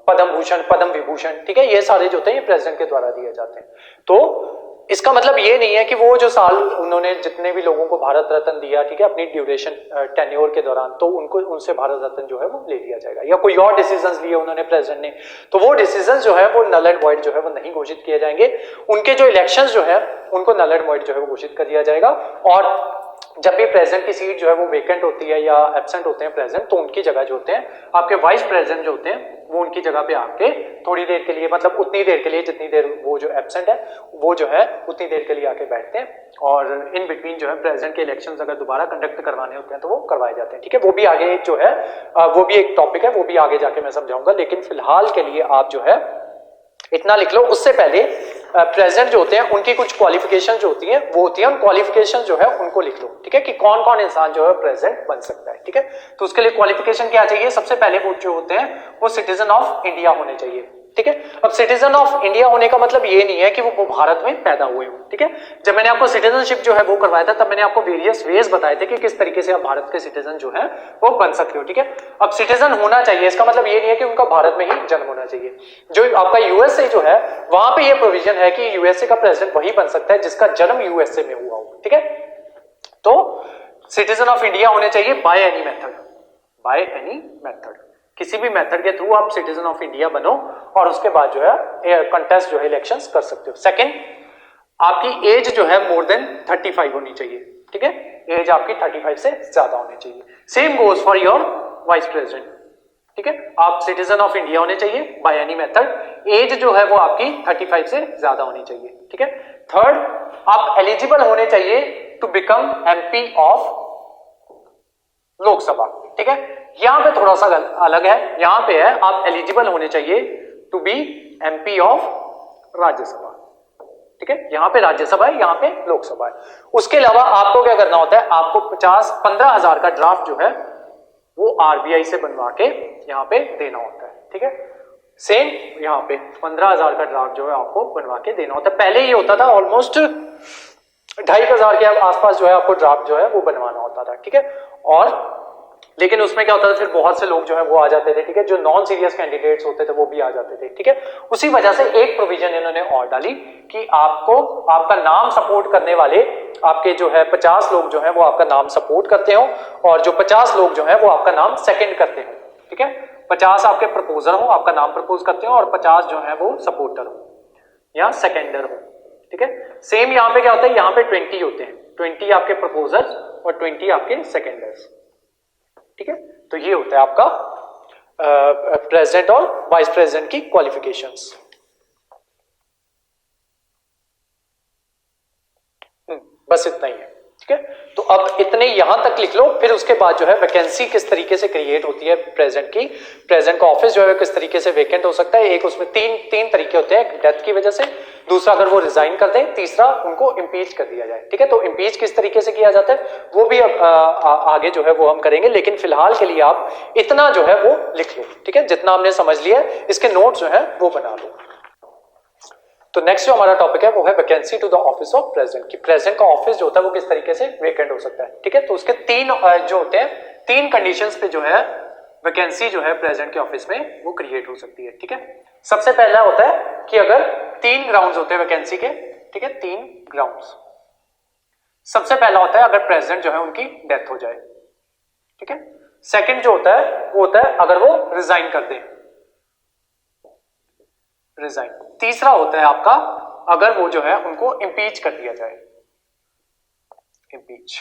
पद्म भूषण, पद्म विभूषण, ठीक है, ये सारे जो होते हैं ये प्रेसिडेंट के द्वारा दिए जाते हैं। तो इसका मतलब ये नहीं है कि वो जो साल उन्होंने जितने भी लोगों को भारत रत्न दिया, ठीक है, अपनी ड्यूरेशन टेन्योर के दौरान, तो उनको उनसे भारत रत्न जो है वो ले लिया जाएगा। या कोई और डिसीजंस लिए उन्होंने प्रेसिडेंट ने, तो वो डिसीजंस जो है वो नल एंड वॉइड जो है वो नहीं घोषित किए जाएंगे। उनके जो इलेक्शंस जो है उनको नल एंड वॉइड जो है वो घोषित कर दिया जाएगा। और जब भी प्रेसिडेंट की सीट जो है वो वेकेंट होती है या एब्सेंट होते हैं प्रेसिडेंट, तो उनकी जगह जो होते हैं आपके वाइस प्रेसिडेंट जो होते हैं वो उनकी जगह पे आके थोड़ी देर के लिए, मतलब उतनी देर के लिए जितनी देर वो जो एब्सेंट है वो जो है उतनी देर के लिए आके बैठते हैं। और इन बिटवीन जो है प्रेसिडेंट के इलेक्शंस अगर दोबारा कंडक्ट करवाने होते हैं तो वो करवाए जाते हैं, ठीक है। वो भी आगे जो है वो भी एक टॉपिक है, वो भी आगे जाके मैं समझाऊंगा। लेकिन फिलहाल के लिए आप जो है इतना लिख लो। उससे पहले प्रेसिडेंट जो होते हैं उनकी कुछ क्वालिफिकेशन जो होती है वो होती है, उन क्वालिफिकेशन जो है उनको लिख लो, ठीक है, कि कौन कौन इंसान जो है प्रेसिडेंट बन सकता है, ठीक है। तो उसके लिए क्वालिफिकेशन क्या चाहिए, सबसे पहले वो जो होते हैं वो सिटीजन ऑफ इंडिया होने चाहिए, ठीक है। अब सिटीजन ऑफ इंडिया होने का मतलब ये नहीं है कि वो भारत में पैदा हुए हो, ठीक है। जब मैंने आपको सिटीजनशिप जो है वो करवाया था तब मैंने आपको वेरियस वेज बताए थे कि किस तरीके से आप भारत के सिटीजन जो है वो बन सकते हो, ठीक है। अब सिटीजन होना चाहिए इसका मतलब ये नहीं है कि उनका भारत में ही जन्म होना चाहिए। जो आपका यूएसए जो है वहां पे ये प्रोविजन है कि यूएसए का प्रेसिडेंट वही बन सकता है जिसका जन्म यूएसए में हुआ हो, ठीक है। तो सिटीजन ऑफ इंडिया होने चाहिए by any method, by any method, किसी भी मेथड के थ्रू आप सिटीजन ऑफ इंडिया बनो और उसके बाद जो है कंटेस्ट जो है इलेक्शंस कर सकते हो। सेकंड, आपकी एज जो है मोर देन 35 होनी चाहिए, ठीक है, एज आपकी 35 से ज्यादा होनी चाहिए। Same goes for your vice president, ठीक है, आप सिटीजन ऑफ इंडिया होने चाहिए बाय एनी मेथड, एज जो है वो आपकी 35 से ज्यादा होनी चाहिए, ठीक है। थर्ड, आप एलिजिबल होने चाहिए to become MP of Lok Sabha, ठीक है। यहां पे थोड़ा सा अलग है, यहां पे है आप एलिजिबल होने चाहिए to be MP of Rajya Sabha, ठीक है। यहां पे राज्यसभा है, यहां पे लोकसभा है। उसके अलावा आपको क्या करना होता है, आपको 15,000 का ड्राफ्ट जो है वो आरबीआई से बनवा के यहां पे देना होता है, ठीक है। सेम यहां पे 15,000 का ड्राफ्ट जो है आपको बनवा के देना होता है। पहले ये होता था ऑलमोस्ट 2,500 के आसपास जो है आपको ड्राफ्ट जो है वो बनवाना होता था, ठीक है। और लेकिन उसमें क्या होता था, फिर बहुत से लोग जो है वो आ जाते थे, ठीक है, जो नॉन सीरियस कैंडिडेट्स होते थे वो भी आ जाते थे, ठीक है। उसी वजह से एक प्रोविजन इन्होंने और डाली कि आपको आपका नाम सपोर्ट करने वाले आपके जो है 50 लोग जो है वो आपका नाम सपोर्ट करते हो और जो 50 लोग जो है वो आपका नाम सेकंड करते हो, ठीक है। 50 आपके प्रपोजर हो, आपका नाम प्रपोज करते हो, और 50 जो है वो सपोर्टर हो या सेकेंडर हो, ठीक है। सेम यहाँ पे क्या होता है, यहाँ पे 20 होते हैं, 20 आपके प्रपोजर्स और 20 आपके सेकेंडर्स, ठीक है। तो ये होता है आपका प्रेसिडेंट और वाइस प्रेसिडेंट की क्वालिफिकेशंस। बस इतना ही है, ठीक है। तो अब इतने यहां तक लिख लो, फिर उसके बाद जो है वैकेंसी किस तरीके से क्रिएट होती है प्रेसिडेंट की, प्रेसिडेंट का ऑफिस जो है किस तरीके से वेकेंट हो सकता है। एक उसमें तीन तरीके होते हैं, एक डेथ की वजह से, दूसरा अगर वो रिजाइन कर दें, तीसरा उनको इम्पीच कर दिया जाए, ठीक है। तो इम्पीच किस तरीके से किया जाता है वो भी आगे जो है वो हम करेंगे, लेकिन फिलहाल के लिए आप इतना जो है वो लिख लो, ठीक है। जितना हमने समझ लिया इसके नोट जो है वो बना लो। तो नेक्स्ट जो हमारा टॉपिक है वो है vacancy to the office of president, कि प्रेसिडेंट का ऑफिस जो होता है वो किस तरीके से वेकेंट हो सकता है, ठीक है। तो उसके तीन जो होते हैं, तीन कंडीशंस पे जो है वैकेंसी जो है प्रेसिडेंट के ऑफिस में वो क्रिएट हो सकती है, ठीक है। सबसे पहला होता है कि अगर 3 ग्राउंड्स होते हैं वैकेंसी के, ठीक है, 3 ग्राउंड्स। सबसे पहला होता है अगर प्रेसिडेंट जो है उनकी डेथ हो जाए, ठीक है। सेकंड जो होता है वो होता है अगर वो रिजाइन कर दे, रिजाइन। तीसरा होता है आपका अगर वो जो है उनको इम्पीच कर दिया जाए, इम्पीच।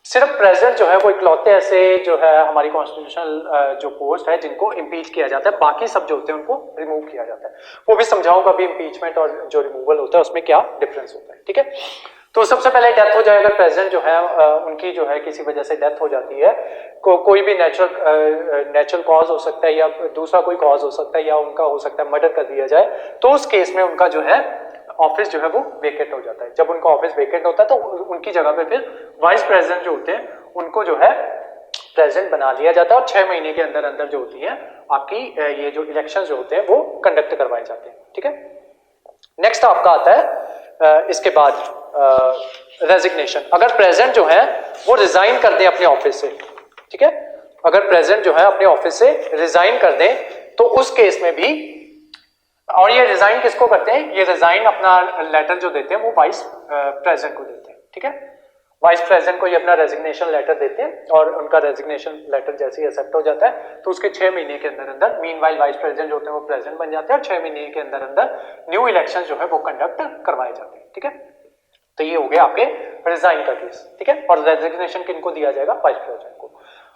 सिर्फ प्रेसिडेंट जो है वो इकलौते ऐसे जो है हमारी कॉन्स्टिट्यूशनल जो पोस्ट है जिनको इम्पीच किया जाता है, बाकी सब जो होते हैं उनको रिमूव किया जाता है। वो भी समझाऊंगा अभी इम्पीचमेंट और जो रिमूवल होता है उसमें क्या डिफरेंस होता है, ठीक है। तो सबसे पहले डेथ हो जाए, अगर प्रेसिडेंट जो है उनकी जो है किसी वजह से डेथ हो जाती है, कोई भी नेचुरल कॉज हो सकता है या दूसरा कोई कॉज हो सकता है या उनका हो सकता है मर्डर कर दिया जाए, तो उस केस में उनका जो है ऑफिस जो है वो वेकेंट हो जाता है। जब उनका ऑफिस वेकेंट होता है तो उनकी जगह पे फिर वाइस प्रेसिडेंट जो होते हैं उनको जो है प्रेसिडेंट बना लिया जाता है और 6 महीने के अंदर अंदर जो होती है आपकी ये जो इलेक्शन जो होते हैं वो कंडक्ट करवाए जाते हैं। ठीक है, नेक्स्ट आपका आता है इसके बाद रेजिग्नेशन। अगर प्रेसिडेंट जो है वो रिजाइन कर दें अपने ऑफिस से, ठीक है, अगर प्रेसिडेंट जो है अपने ऑफिस से रिजाइन कर दें तो उस केस में भी, और ये रिजाइन किसको करते हैं, ये रिजाइन अपना लेटर जो देते हैं वो वाइस प्रेसिडेंट को देते हैं। ठीक है, वाइस प्रेसिडेंट को ये अपना रेजिग्नेशन लेटर देते हैं और उनका रेजिग्नेशन लेटर जैसे ही एक्सेप्ट हो जाता है तो उसके 6 महीने के अंदर अंदर मीनवाइल वाइस प्रेसिडेंट जो होते हैं वो प्रेसिडेंट बन जाते हैं और 6 महीने के अंदर अंदर न्यू इलेक्शन जो है वो कंडक्ट करवाए जाते हैं। ठीक है, तो ये हो गया आपके रिजाइन का केस। ठीक है, और रेजिग्नेशन किनको दिया जाएगा, वाइस प्रेसिडेंट को।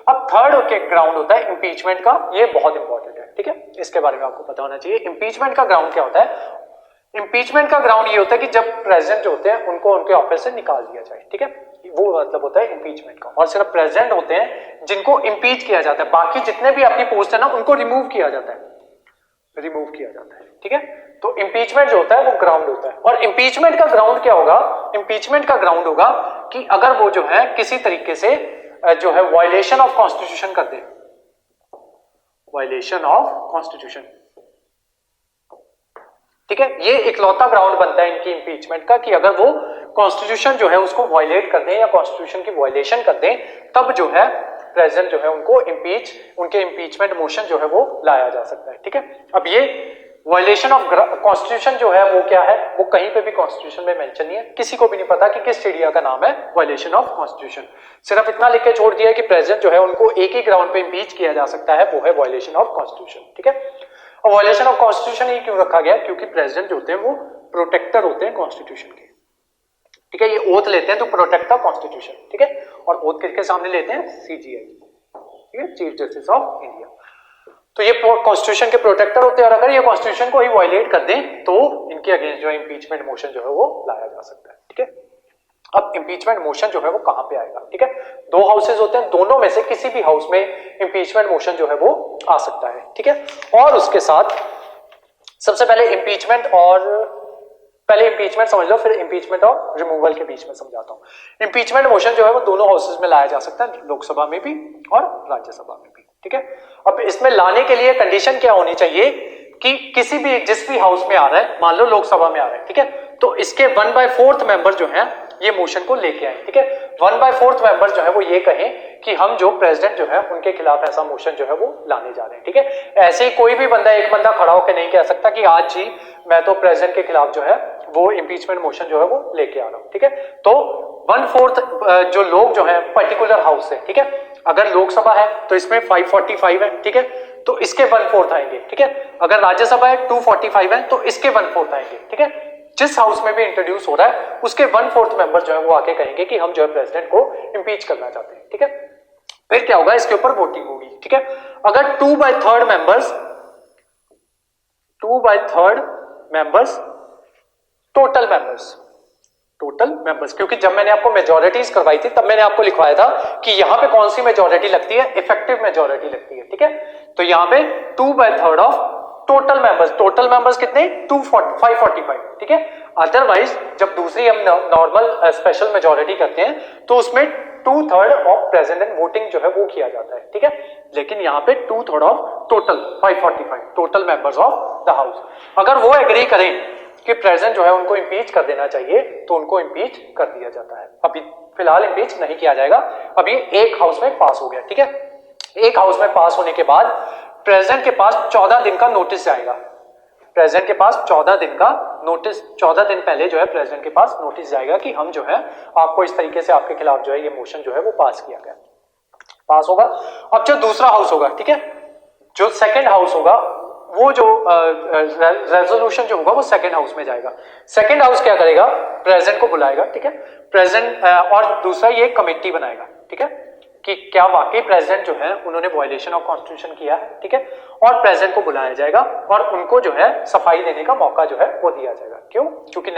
अब थर्ड के ग्राउंड होता है इम्पीचमेंट का, ये बहुत इंपॉर्टेंट है। ठीक है, इसके बारे में आपको पता होना चाहिए। इम्पीचमेंट का ग्राउंड क्या होता है, इम्पीचमेंट का ग्राउंड ये होता है कि जब प्रेसिडेंट जो होते हैं उनको उनके ऑफिस से निकाल दिया जाए। ठीक है, वो मतलब होता है इम्पीचमेंट का। और सिर्फ प्रेसिडेंट होते हैं जिनको इम्पीच किया जाता है, बाकी जितने भी आपकी पोस्ट है ना उनको रिमूव किया जाता है, रिमूव किया जाता है। ठीक है, तो इम्पीचमेंट जो होता है वो ग्राउंड होता है। और इम्पीचमेंट का ग्राउंड क्या होगा, इम्पीचमेंट का ग्राउंड होगा कि अगर वो जो है किसी तरीके से जो है वायलेशन ऑफ कॉन्स्टिट्यूशन कर दे, वायलेशन ऑफ कॉन्स्टिट्यूशन। ठीक है, ये इकलौता ग्राउंड बनता है इनकी इम्पीचमेंट का कि अगर वो कॉन्स्टिट्यूशन जो है उसको वायलेट कर दें या कॉन्स्टिट्यूशन की वायलेशन कर दें तब जो है प्रेसिडेंट जो है उनको इम्पीच, उनके इम्पीचमेंट मोशन जो है वो लाया जा सकता है। ठीक है, अब ये वायलेशन ऑफ कॉन्स्टिट्यूशन जो है वो क्या है, वो कहीं पे भी कॉन्स्टिट्यूशन में मेंशन नहीं है, किसी को भी नहीं पता कि किस चिड़िया का नाम है वायलेशन ऑफ कॉन्स्टिट्यूशन। सिर्फ इतना लिख के छोड़ दिया है कि प्रेसिडेंट जो है उनको एक ही ग्राउंड पे इम्पीच किया जा सकता है, वो है वायलेशन ऑफ कॉन्स्टिट्यूशन। ठीक है, और वायलेशन ऑफ कॉन्स्टिट्यूशन ही क्यों रखा गया, क्योंकि प्रेसिडेंट जो होते हैं वो प्रोटेक्टर होते हैं कॉन्स्टिट्यूशन के। ठीक है, ये ओथ लेते हैं तो प्रोटेक्ट द कॉन्स्टिट्यूशन। ठीक है, और ओथ किसके सामने लेते हैं, सीजीआई, ठीक है, चीफ जस्टिस ऑफ इंडिया। तो ये कॉन्स्टिट्यूशन के प्रोटेक्टर होते हैं और अगर ये कॉन्स्टिट्यूशन को ही वायलेट कर दें तो इनके अगेंस्ट जो इम्पीचमेंट मोशन जो है वो लाया जा सकता है। ठीक है, अब इम्पीचमेंट मोशन जो है वो कहां पे आएगा। ठीक है, दो हाउसेज होते हैं, दोनों में से किसी भी हाउस में इम्पीचमेंट मोशन जो है वो आ सकता है। ठीक है, और उसके साथ सबसे पहले इम्पीचमेंट, और पहले इम्पीचमेंट समझ लो फिर इम्पीचमेंट और रिमूवल के बीच में समझाता हूं। इम्पीचमेंट मोशन जो है वो दोनों हाउसेज में लाया जा सकता है, लोकसभा में भी और राज्यसभा में भी। ठीक है, अब इसमें लाने के लिए कंडीशन क्या होनी चाहिए कि किसी भी, जिस भी हाउस में आ रहा है, मान लो लोकसभा में आ रहा है, ठीक है, तो इसके 1/4 मेंबर जो है ये मोशन को लेके आए। ठीक है, 1/4 मेंबर जो है वो ये कहें कि हम जो प्रेसिडेंट जो है उनके खिलाफ ऐसा मोशन जो है वो लाने जा रहे हैं। ठीक है, ऐसे ही कोई भी बंदा, एक बंदा खड़ा होकर नहीं कह सकता कि आज जी मैं तो प्रेसिडेंट के खिलाफ जो है वो इम्पीचमेंट मोशन जो है वो लेके आ रहा हूं। ठीक है, तो 1/4 जो लोग जो है पर्टिकुलर हाउस से, ठीक है, अगर लोकसभा है तो इसमें 545 है, ठीक है, तो इसके 1/4 आएंगे। ठीक है, अगर राज्यसभा है 245 है तो इसके 1/4 आएंगे। ठीक है, जिस हाउस में भी इंट्रोड्यूस हो रहा है उसके 1/4 मेंबर जो है वो आके कहेंगे कि हम जो है प्रेसिडेंट को इम्पीच करना चाहते हैं। ठीक है, फिर क्या होगा, इसके ऊपर वोटिंग होगी। ठीक है, अगर 2/3 मेंबर्स टोटल मेंबर्स, क्योंकि जब मैंने आपको मेजॉरिटीज करवाई थी तब मैंने आपको लिखवाया था कि यहां पे कौन सी मेजॉरिटी लगती है, इफेक्टिव मेजॉरिटी लगती है। ठीक है, तो यहां पे 2/3 ऑफ टोटल मेंबर्स कितने, 545। ठीक है, अदरवाइज जब दूसरी हम नॉर्मल स्पेशल मेजॉरिटी करते हैं तो उसमें 2/3 ऑफ प्रेसिडेंट वोटिंग जो है वो किया जाता है। ठीक है, लेकिन यहाँ पे 2/3 of total 545 total members of the house, अगर वो एग्री करें कि प्रेसिडेंट जो है उनको इम्पीच कर देना चाहिए तो उनको इम्पीच कर दिया जाता है। अभी फिलहाल इम्पीच नहीं किया जाएगा, अभी एक हाउस में पास हो गया। ठीक है, एक हाउस में पास होने के बाद प्रेसिडेंट के पास 14 दिन का नोटिस जाएगा, प्रेसिडेंट के पास 14 दिन का नोटिस, 14 दिन पहले जो है प्रेसिडेंट के पास नोटिस जाएगा कि हम जो है आपको इस तरीके से आपके खिलाफ जो है ये मोशन जो है वो पास किया गया, पास होगा। अब जो दूसरा हाउस होगा, ठीक है, जो सेकंड हाउस होगा, वो जो रेजोल्यूशन जो होगा वो सेकंड हाउस में जाएगा। सेकंड हाउस क्या करेगा, प्रेसिडेंट को बुलाएगा। ठीक है, प्रेसिडेंट, और दूसरा ये कमेटी बनाएगा। ठीक है, कि क्या वाकई प्रेसिडेंट जो है उन्होंने वायलेशन ऑफ कॉन्स्टिट्यूशन किया है। ठीक है, और प्रेसिडेंट को बुलाया जाएगा और उनको जो है सफाई देने का मौका जो है वो दिया जाएगा। क्यों, क्योंकि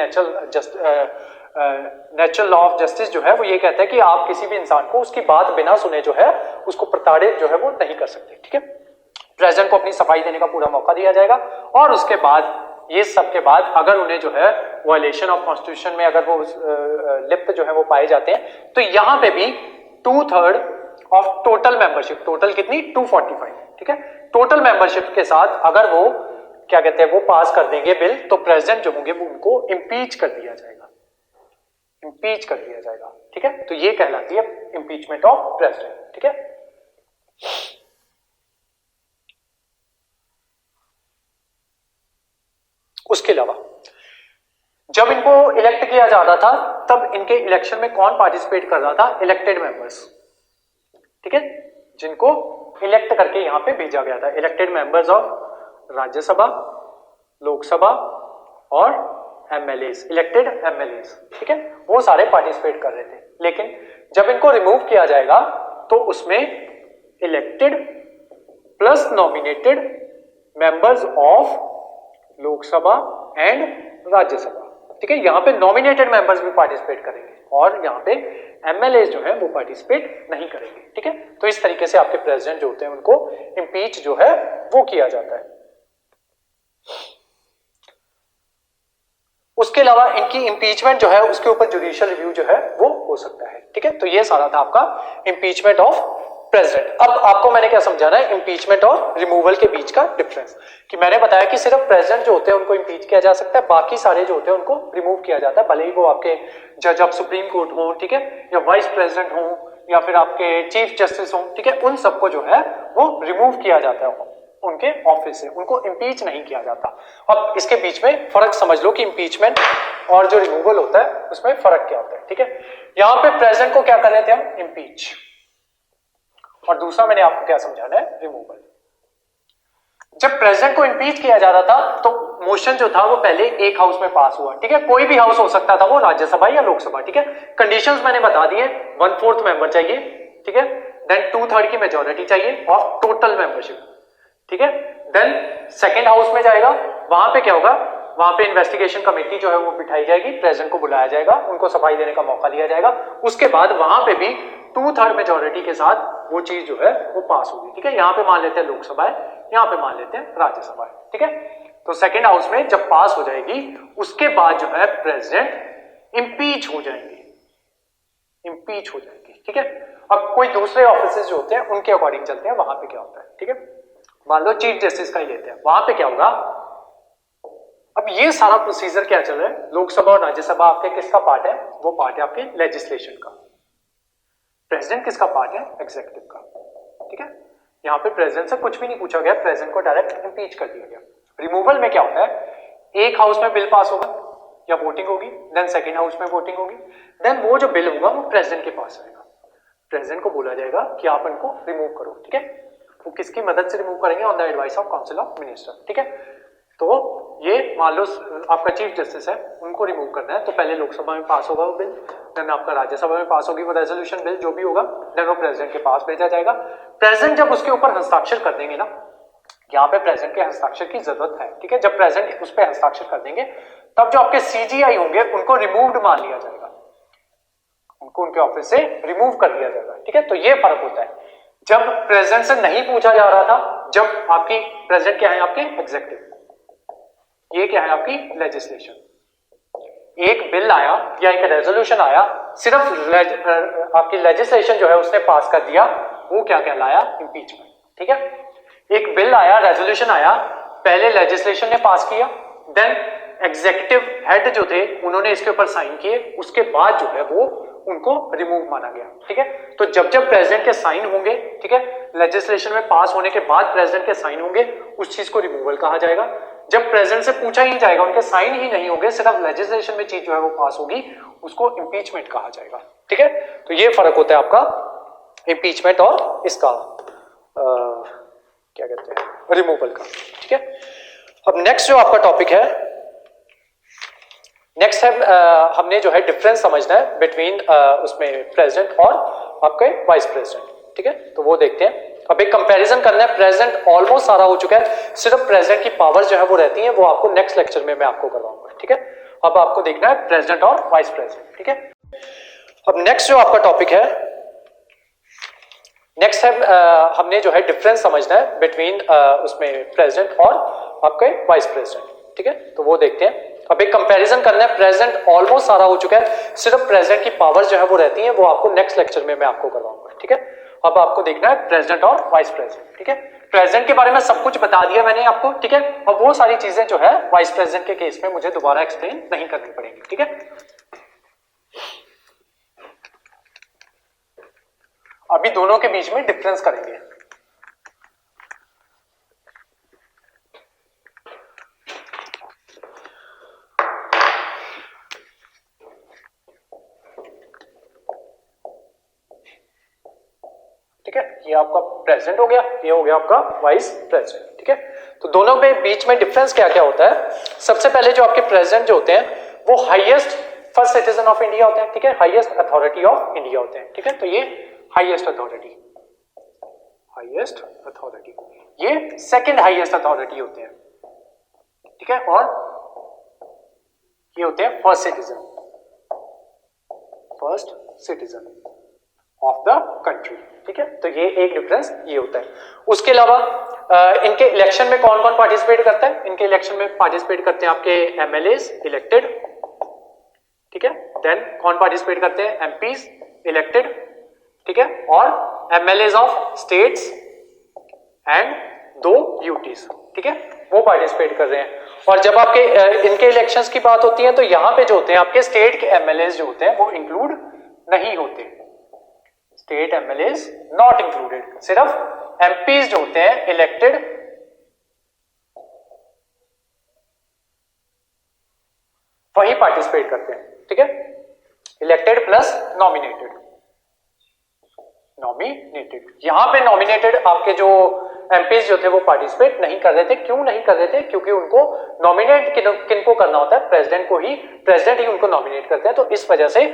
नेचुरल लॉ ऑफ जस्टिस जो है वो ये कहता है कि आप किसी भी इंसान को उसकी बात बिना सुने जो है उसको प्रताड़ित जो है वो नहीं कर सकते। ठीक है, प्रेसिडेंट को अपनी सफाई देने का पूरा मौका दिया जाएगा और उसके बाद ये सब के बाद अगर उन्हें जो है वायलेशन ऑफ कॉन्स्टिट्यूशन में अगर वो लिप्त जो है वो पाए जाते हैं, तो यहां पे भी 2/3 ऑफ टोटल मेंबरशिप, टोटल कितनी 245, ठीक है, टोटल मेंबरशिप के साथ अगर वो क्या कहते हैं वो पास कर देंगे बिल, तो प्रेसिडेंट जो होंगे वो उनको इम्पीच कर दिया जाएगा, इम्पीच कर दिया जाएगा, ठीक है। तो ये कहलाती है इम्पीचमेंट ऑफ प्रेसिडेंट, ठीक है। उसके अलावा जब इनको इलेक्ट किया जाता था तब इनके इलेक्शन में कौन पार्टिसिपेट कर रहा था, इलेक्टेड मेंबर्स, ठीक है, जिनको इलेक्ट करके यहां पे भेजा गया था, elected members of Rajya Sabha, Lok Sabha और एमएलएस, इलेक्टेड एमएलएस, ठीक है, वो सारे पार्टिसिपेट कर रहे थे। लेकिन जब इनको रिमूव किया जाएगा तो उसमें elected plus nominated members of Lok Sabha and Rajya Sabha, ठीक है, यहां पे नॉमिनेटेड मेंबर्स भी पार्टिसिपेट करेंगे और यहां पे एमएलए जो है वो पार्टिसिपेट नहीं करेंगे, ठीक है। तो इस तरीके से आपके प्रेसिडेंट जो होते हैं उनको इम्पीच जो है वो किया जाता है। उसके अलावा इनकी इम्पीचमेंट जो है उसके ऊपर जुडिशियल रिव्यू जो है वो हो सकता है, ठीक है। तो ये सारा था आपका इम्पीचमेंट ऑफ प्रेसिडेंट। अब आपको मैंने क्या समझाना है, इम्पीचमेंट और रिमूवल के बीच का डिफरेंस, कि मैंने बताया कि सिर्फ प्रेसिडेंट जो होते हैं उनको इम्पीच किया जा सकता है, बाकी सारे जो होते हैं उनको रिमूव किया जाता है, भले ही वो आपके जज ऑफ सुप्रीम कोर्ट हो, ठीक है, या वाइस प्रेसिडेंट हो या फिर आपके चीफ जस्टिस हो, ठीक है, उन सबको जो है वो रिमूव किया जाता है उनके ऑफिस से, उनको इम्पीच नहीं किया जाता। अब इसके बीच में फर्क समझ लो कि इम्पीचमेंट और जो रिमूवल होता है उसमें फर्क क्या होता है, ठीक है। यहां पे प्रेसिडेंट को क्या कर रहे थे हम, इम्पीच, और दूसरा मैंने आपको क्या समझाना है, रिमूवल। जब प्रेसिडेंट को इम्पीच किया जा रहा था तो मोशन जो था वो पहले एक हाउस में पास हुआ, ठीक है, कोई भी हाउस हो सकता था, वो राज्यसभा या लोकसभा, ठीक है। कंडीशंस मैंने बता दी है, 1/4 मेंबर चाहिए, ठीक है, देन 2/3 की मेजोरिटी चाहिए और टोटल मेंबरशिप, ठीक है। देन सेकेंड हाउस में जाएगा, वहां पे क्या होगा, वहां पे इन्वेस्टिगेशन कमेटी जो है वो बिठाई जाएगी, प्रेसिडेंट को बुलाया जाएगा, उनको सफाई देने का मौका दिया जाएगा, उसके बाद वहां पे भी 2/3 मेजोरिटी के साथ वो चीज जो है वो पास होगी, ठीक है। यहां पे मान लेते हैं लोकसभा है, यहां पे मान लेते हैं राज्यसभा है, ठीक है। तो सेकेंड हाउस में जब पास हो जाएगी उसके बाद जो है प्रेसिडेंट इम्पीच हो जाएंगे, इम्पीच हो जाएंगे, ठीक है। अब कोई दूसरे ऑफिसेज जो होते हैं उनके अकॉर्डिंग चलते हैं, वहां पे क्या होता है, ठीक है। मान लो चीफ जस्टिस का ही लेते हैं, वहां पे क्या होगा, अब ये सारा प्रोसीजर क्या चल रहा है, लोकसभा और राज्यसभा आपके किसका पार्ट है, वो पार्ट है आपके लेजिस्लेशन का, प्रेसिडेंट किसका पार्ट है, एग्जीक्यूटिव का, ठीक है। यहां पे प्रेसिडेंट से कुछ भी नहीं पूछा गया, प्रेसिडेंट को डायरेक्ट इम्पीच कर दिया गया। रिमूवल में क्या होता है, एक हाउस में बिल पास होगा या वोटिंग होगी, देन सेकेंड हाउस में वोटिंग होगी, देन वो जो बिल होगा वो प्रेसिडेंट के पास आएगा, प्रेसिडेंट को बोला जाएगा कि आप इनको रिमूव करो, ठीक है। वो किसकी मदद से रिमूव करेंगे, on the advice of council of minister, ठीक है। तो ये मान लो आपका चीफ जस्टिस है, उनको रिमूव करना है, तो पहले लोकसभा में पास होगा वो बिल, देन आपका राज्यसभा में पास होगी वो रेजोल्यूशन बिल जो भी होगा, देन वो प्रेसिडेंट के पास भेजा जाएगा। प्रेसिडेंट जब उसके ऊपर हस्ताक्षर कर देंगे ना, यहाँ पे प्रेसिडेंट के हस्ताक्षर की जरूरत है, ठीक है। जब प्रेसिडेंट उस पर हस्ताक्षर कर देंगे तब जो आपके सीजीआई होंगे उनको रिमूव्ड मान लिया जाएगा, उनको उनके ऑफिस से रिमूव कर दिया जाएगा, ठीक है। तो ये फर्क होता है, जब प्रेसिडेंट से नहीं पूछा जा रहा था, जब आपकी प्रेसिडेंट क्या है, आपके एग्जीक्यूटिव, ये क्या है आपकी लेजिस्लेशन। एक बिल आया या एक रेजोल्यूशन आया, सिर्फ आपकी लेजिस्लेशन जो है उसने पास कर दिया, वो क्या कहलाया, इम्पीचमेंट, ठीक है। एक बिल आया, रेजोल्यूशन आया, पहले लेजिस्लेशन ने पास किया, देन एग्जीक्यूटिव हेड जो थे उन्होंने इसके ऊपर साइन किए, उसके बाद जो है वो उनको रिमूव माना गया, ठीक है। तो जब जब प्रेसिडेंट के साइन होंगे, ठीक है, लेजिस्लेशन में पास होने के बाद प्रेसिडेंट के साइन होंगे, उस चीज को रिमूवल कहा जाएगा। जब प्रेसिडेंट से पूछा ही जाएगा, उनके साइन ही नहीं होंगे, सिर्फ लेजिस्लेशन में चीज जो है वो पास होगी, उसको इम्पीचमेंट कहा जाएगा, ठीक है। तो ये फर्क होता है आपका इम्पीचमेंट और इसका क्या कहते हैं, रिमूवल का, ठीक है। अब नेक्स्ट जो आपका टॉपिक है, नेक्स्ट है हमने जो है डिफरेंस समझना है बिटवीन उसमें प्रेसिडेंट और आपके वाइस प्रेसिडेंट, ठीक है। तो वो देखते हैं, अब एक कंपैरिजन करना है। प्रेसिडेंट ऑलमोस्ट सारा हो चुका है, सिर्फ प्रेसिडेंट की पावर्स जो है वो रहती हैं, वो आपको नेक्स्ट लेक्चर में मैं आपको करवाऊंगा, ठीक है। अब आपको देखना है प्रेसिडेंट और वाइस प्रेसिडेंट, ठीक है। अब नेक्स्ट जो आपका टॉपिक है, नेक्स्ट है हमने जो है डिफरेंस समझना है बिटवीन उसमें प्रेसिडेंट और आपके वाइस प्रेसिडेंट, ठीक है, तो वो देखते हैं। अब एक कंपैरिजन करना है, प्रेजेंट ऑलमोस्ट सारा हो चुका है, सिर्फ प्रेजेंट की पावर जो है वो रहती है, वो आपको नेक्स्ट लेक्चर में मैं आपको करवाऊंगा, ठीक है। अब आपको देखना है प्रेजेंट और वाइस प्रेजेंट, ठीक है। प्रेजेंट के बारे में सब कुछ बता दिया मैंने आपको, ठीक है। अब वो सारी चीजें जो है वाइस प्रेजेंट के केस में मुझे दोबारा एक्सप्लेन नहीं करनी पड़ेगी, ठीक है। अभी दोनों के बीच में डिफरेंस करेंगे। ठीक है, ये आपका प्रेजेंट हो गया, ये हो गया आपका वाइस प्रेजेंट, ठीक है। तो दोनों में बीच में डिफरेंस क्या क्या होता है? सबसे पहले जो आपके प्रेजेंट जो होते हैं वो highest first citizen of India होते हैं, ठीक है, हाईएस्ट अथॉरिटी ऑफ इंडिया होते हैं, ठीक है। तो ये हाईएस्ट अथॉरिटी, ये सेकंड हाईएस्ट अथॉरिटी होते हैं, ठीक है, और ये होते हैं first citizen of the country, ठीक है। तो ये एक डिफरेंस ये होता है। उसके अलावा इनके इलेक्शन में कौन कौन पार्टिसिपेट करता है? इनके इलेक्शन में पार्टिसिपेट करते हैं आपके एमएलएस इलेक्टेड, ठीक है। देन कौन पार्टिसिपेट करते हैं? एमपीज इलेक्टेड, ठीक है, और MLAs of states and 2 UTs, ठीक है, वो पार्टिसिपेट कर रहे हैं। और जब आपके इनके इलेक्शंस की बात होती है तो यहां पे जो होते हैं आपके स्टेट के एमएलएस जो होते हैं वो इंक्लूड नहीं होते, स्टेट एमएलएस नॉट इंक्लूडेड, सिर्फ एमपीज जो होते हैं इलेक्टेड वही पार्टिसिपेट करते हैं, ठीक है। इलेक्टेड प्लस नॉमिनेटेड, यहां पे नॉमिनेटेड आपके जो एमपीज जो थे वो पार्टिसिपेट नहीं कर रहे थे। क्यों नहीं कर रहे थे? क्योंकि उनको नॉमिनेट किनको करना होता है? प्रेसिडेंट को ही, प्रेसिडेंट ही उनको नॉमिनेट करते हैं, तो इस वजह से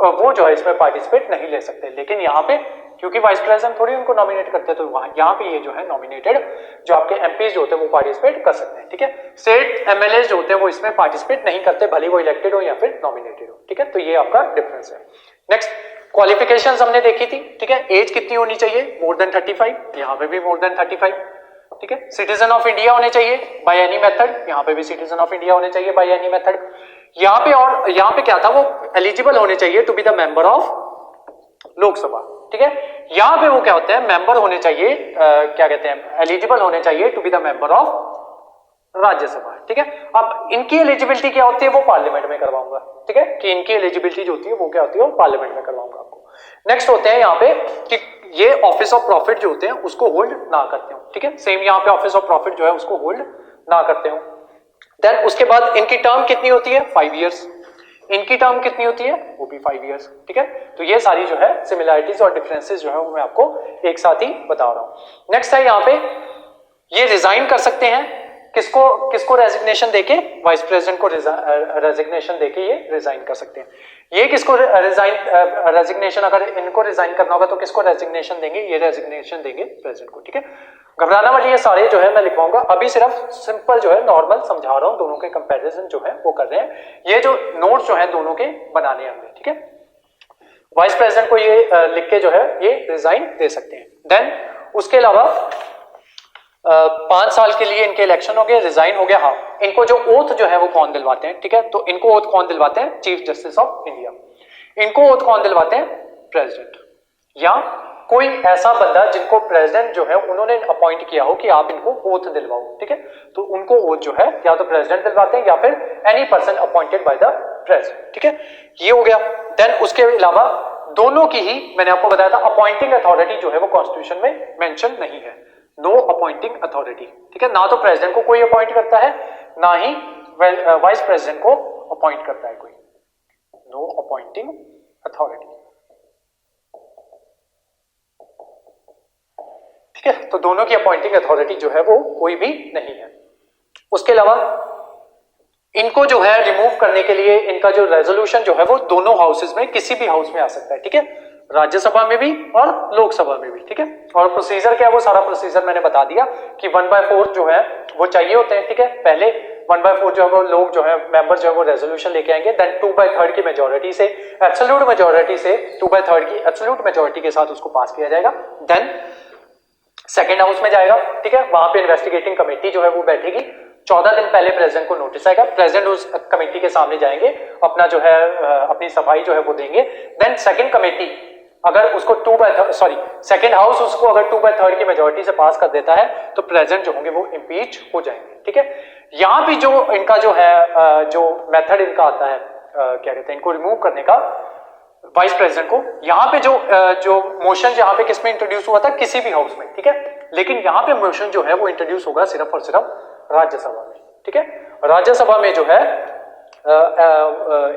वो जो है इसमें पार्टिसिपेट नहीं ले सकते। लेकिन यहाँ पे क्योंकि वाइस प्रेसिडेंट थोड़ी उनको नॉमिनेट करते हैं, तो यहाँ पे ये जो है नॉमिनेटेड जो आपके एमपीज जो होते हैं वो पार्टिसिपेट कर सकते हैं, ठीक है। स्टेट एमएलए जो होते हैं वो इसमें पार्टिसिपेट नहीं करते, भले वो इलेक्टेड हो या फिर नॉमिनेटेड हो, ठीक है। तो ये आपका डिफरेंस है। नेक्स्ट, क्वालिफिकेशंस हमने देखी थी, ठीक है। एज कितनी होनी चाहिए? मोर देन 35, यहाँ पे भी मोर देन 35, ठीक है। सिटीजन ऑफ इंडिया होने चाहिए बाय एनी मेथड, यहाँ पे भी सिटीजन ऑफ इंडिया होने चाहिए बाय एनी मेथड। यहाँ पे और यहाँ पे क्या था? वो एलिजिबल होने चाहिए to be the member of Lok Sabha, ठीक है। यहाँ पे वो क्या होता है? मेंबर होने चाहिए, क्या कहते हैं, एलिजिबल होने चाहिए to be the member of Rajya Sabha, ठीक है। अब इनकी एलिजिबिलिटी क्या होती है वो पार्लियामेंट में करवाऊंगा, ठीक है, कि इनकी एलिजिबिलिटी जो होती है वो क्या होती है वो पार्लियामेंट में करवाऊंगा आपको। नेक्स्ट होते हैं यहाँ पे कि ये ऑफिस ऑफ प्रॉफिट जो होते हैं उसको होल्ड ना करते हो, ठीक है। सेम यहाँ पे ऑफिस ऑफ प्रॉफिट जो है उसको होल्ड ना करते हो। देन उसके बाद इनकी टर्म कितनी होती है? 5 इयर्स। इनकी टर्म कितनी होती है? वो भी 5 इयर्स, ठीक है। तो ये सारी जो है सिमिलरिटीज और डिफरेंसेस जो है वो मैं आपको एक साथ ही बता रहा हूं। नेक्स्ट है यहाँ पे ये रिजाइन कर सकते हैं, किसको रेजिग्नेशन देके? वाइस प्रेसिडेंट को रेजिग्नेशन देके ये रिजाइन कर सकते हैं। ये किसको रेजिग्नेशन, अगर इनको रिजाइन करना होगा तो किसको रेजिग्नेशन देंगे? ये रेजिग्नेशन देंगे प्रेसिडेंट को, ठीक है। घबराना वाली ये सारे जो है मैं लिखवाऊंगा, अभी सिर्फ सिंपल जो है नॉर्मल समझा रहा हूं, दोनों के कंपैरिजन जो है वो कर रहे हैं। ये जो नोट्स जो है दोनों के बनाने होंगे, ठीक है। वाइस प्रेसिडेंट को ये लिख के जो है ये रिजाइन दे सकते हैं। देन उसके अलावा 5 साल के लिए इनके इलेक्शन हो गए, रिजाइन हो गया। हाँ, इनको जो ओथ जो है वो कौन दिलवाते हैं, ठीक है। तो इनको ओथ कौन दिलवाते हैं? Chief justice of India. इनको ओथ कौन दिलवाते हैं? प्रेसिडेंट, या कोई ऐसा बंदा जिनको प्रेसिडेंट जो है उन्होंने अपॉइंट किया हो कि आप इनको ओथ दिलवाओ, ठीक है। तो उनको ओथ जो है या तो प्रेसिडेंट दिलवाते हैं या फिर any person appointed by the president, ठीक है। ये हो गया। देन उसके अलावा दोनों की ही मैंने आपको बताया था अपॉइंटिंग अथॉरिटी जो है वो कॉन्स्टिट्यूशन में मेंशन नहीं है, नो अपॉइंटिंग अथॉरिटी, ठीक है। ना तो प्रेसिडेंट को कोई अपॉइंट करता है, ना ही वाइस प्रेसिडेंट को अपॉइंट करता है कोई, नो अपॉइंटिंग अथॉरिटी, ठीक है। तो दोनों की अपॉइंटिंग अथॉरिटी जो है वो कोई भी नहीं है। उसके अलावा इनको जो है रिमूव करने के लिए इनका जो रेजोल्यूशन जो है वो दोनों हाउसेस में किसी भी हाउस में आ सकता है, ठीक है, राज्यसभा में भी और लोकसभा में भी, ठीक है। और प्रोसीजर क्या है वो सारा प्रोसीजर मैंने बता दिया कि 1/4 जो है वो चाहिए होते हैं, ठीक है। पहले 1/4 जो है वो लोग जो है मेंबर जो है वो रेजोल्यूशन लेके आएंगे, देन 2/3 की मेजोरिटी से, एब्सोल्यूट मेजोरिटी से 2/3 की एब्सोल्यूट मेजोरिटी के साथ उसको पास किया जाएगा। देन सेकेंड हाउस में जाएगा, ठीक है, वहां पे इन्वेस्टिगेटिंग कमेटी जो है वो बैठेगी, 14 दिन पहले प्रेसिडेंट को नोटिस आएगा, प्रेसिडेंट उस कमेटी के सामने जाएंगे, अपना जो है अपनी सफाई जो है वो देंगे। देन सेकंड कमेटी अगर उसको सेकंड हाउस उसको अगर 2/3 की मेजोरिटी से पास कर देता है तो प्रेसिडेंट जो होंगे वो इम्पीच हो जाएंगे। ठीक है, यहां भी जो इनका जो है जो मेथड इनका आता है क्या कहते हैं इनको रिमूव करने का वाइस प्रेसिडेंट को, यहाँ पे जो मोशन यहाँ पे किसमें इंट्रोड्यूस हुआ था, किसी भी हाउस में। ठीक है, लेकिन यहाँ पे मोशन जो है वो इंट्रोड्यूस होगा सिर्फ और सिर्फ राज्यसभा में। ठीक है, राज्यसभा में जो है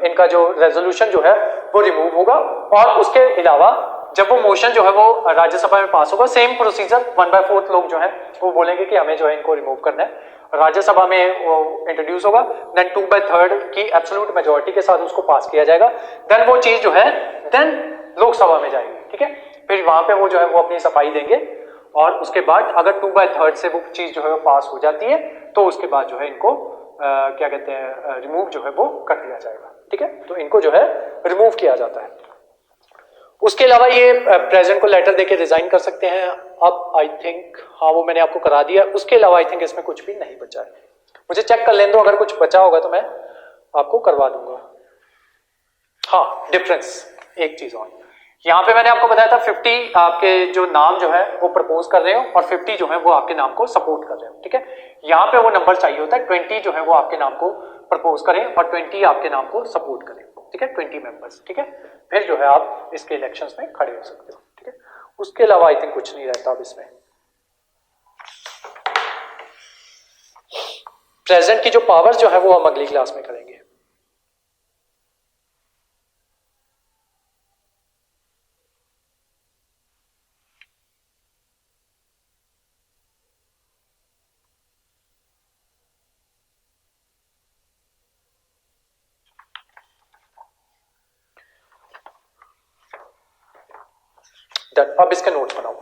इनका जो रेजोल्यूशन जो है वो रिमूव होगा, और उसके अलावा जब वो मोशन जो है वो राज्यसभा में पास होगा, सेम प्रोसीजर 1/4 लोग जो है वो बोलेंगे कि हमें जो है इनको रिमूव करना है, राज्यसभा में वो इंट्रोड्यूस होगा, देन 2/3 की एब्सोल्यूट मेजोरिटी के साथ उसको पास किया जाएगा, देन वो चीज जो है देन लोकसभा में जाएगी। ठीक है, फिर वहां पे वो जो है वो अपनी सफाई देंगे, और उसके बाद अगर 2/3 से वो चीज जो है वो पास हो जाती है तो उसके बाद जो है इनको क्या कहते हैं रिमूव जो है वो कर दिया जाएगा। ठीक है, तो इनको जो है रिमूव किया जाता है। उसके अलावा ये प्रेसिडेंट को लेटर देके रिजाइन कर सकते हैं। अब आई थिंक हाँ वो मैंने आपको करा दिया, उसके अलावा आई थिंक इसमें कुछ भी नहीं बचा है, मुझे चेक कर लेने दो, अगर कुछ बचा होगा तो मैं आपको करवा दूंगा। हाँ, डिफरेंस एक चीज और, यहाँ पे मैंने आपको बताया था 50 आपके जो नाम जो है वो प्रपोज कर रहे हो और 50 जो है वो आपके नाम को सपोर्ट कर रहे हो। ठीक है, यहाँ पे वो नंबर चाहिए होता है 20 जो है वो आपके नाम को प्रपोज करें और 20 आपके नाम को सपोर्ट करें। ठीक है, 20 मेंबर्स। ठीक है, फिर जो है आप इसके इलेक्शंस में खड़े हो सकते हो। ठीक है, उसके अलावा आई थिंक कुछ नहीं रहता अब इसमें। प्रेसिडेंट की जो पावर जो है वो हम अगली क्लास में करेंगे। अब इसके नोट्स बनाओ।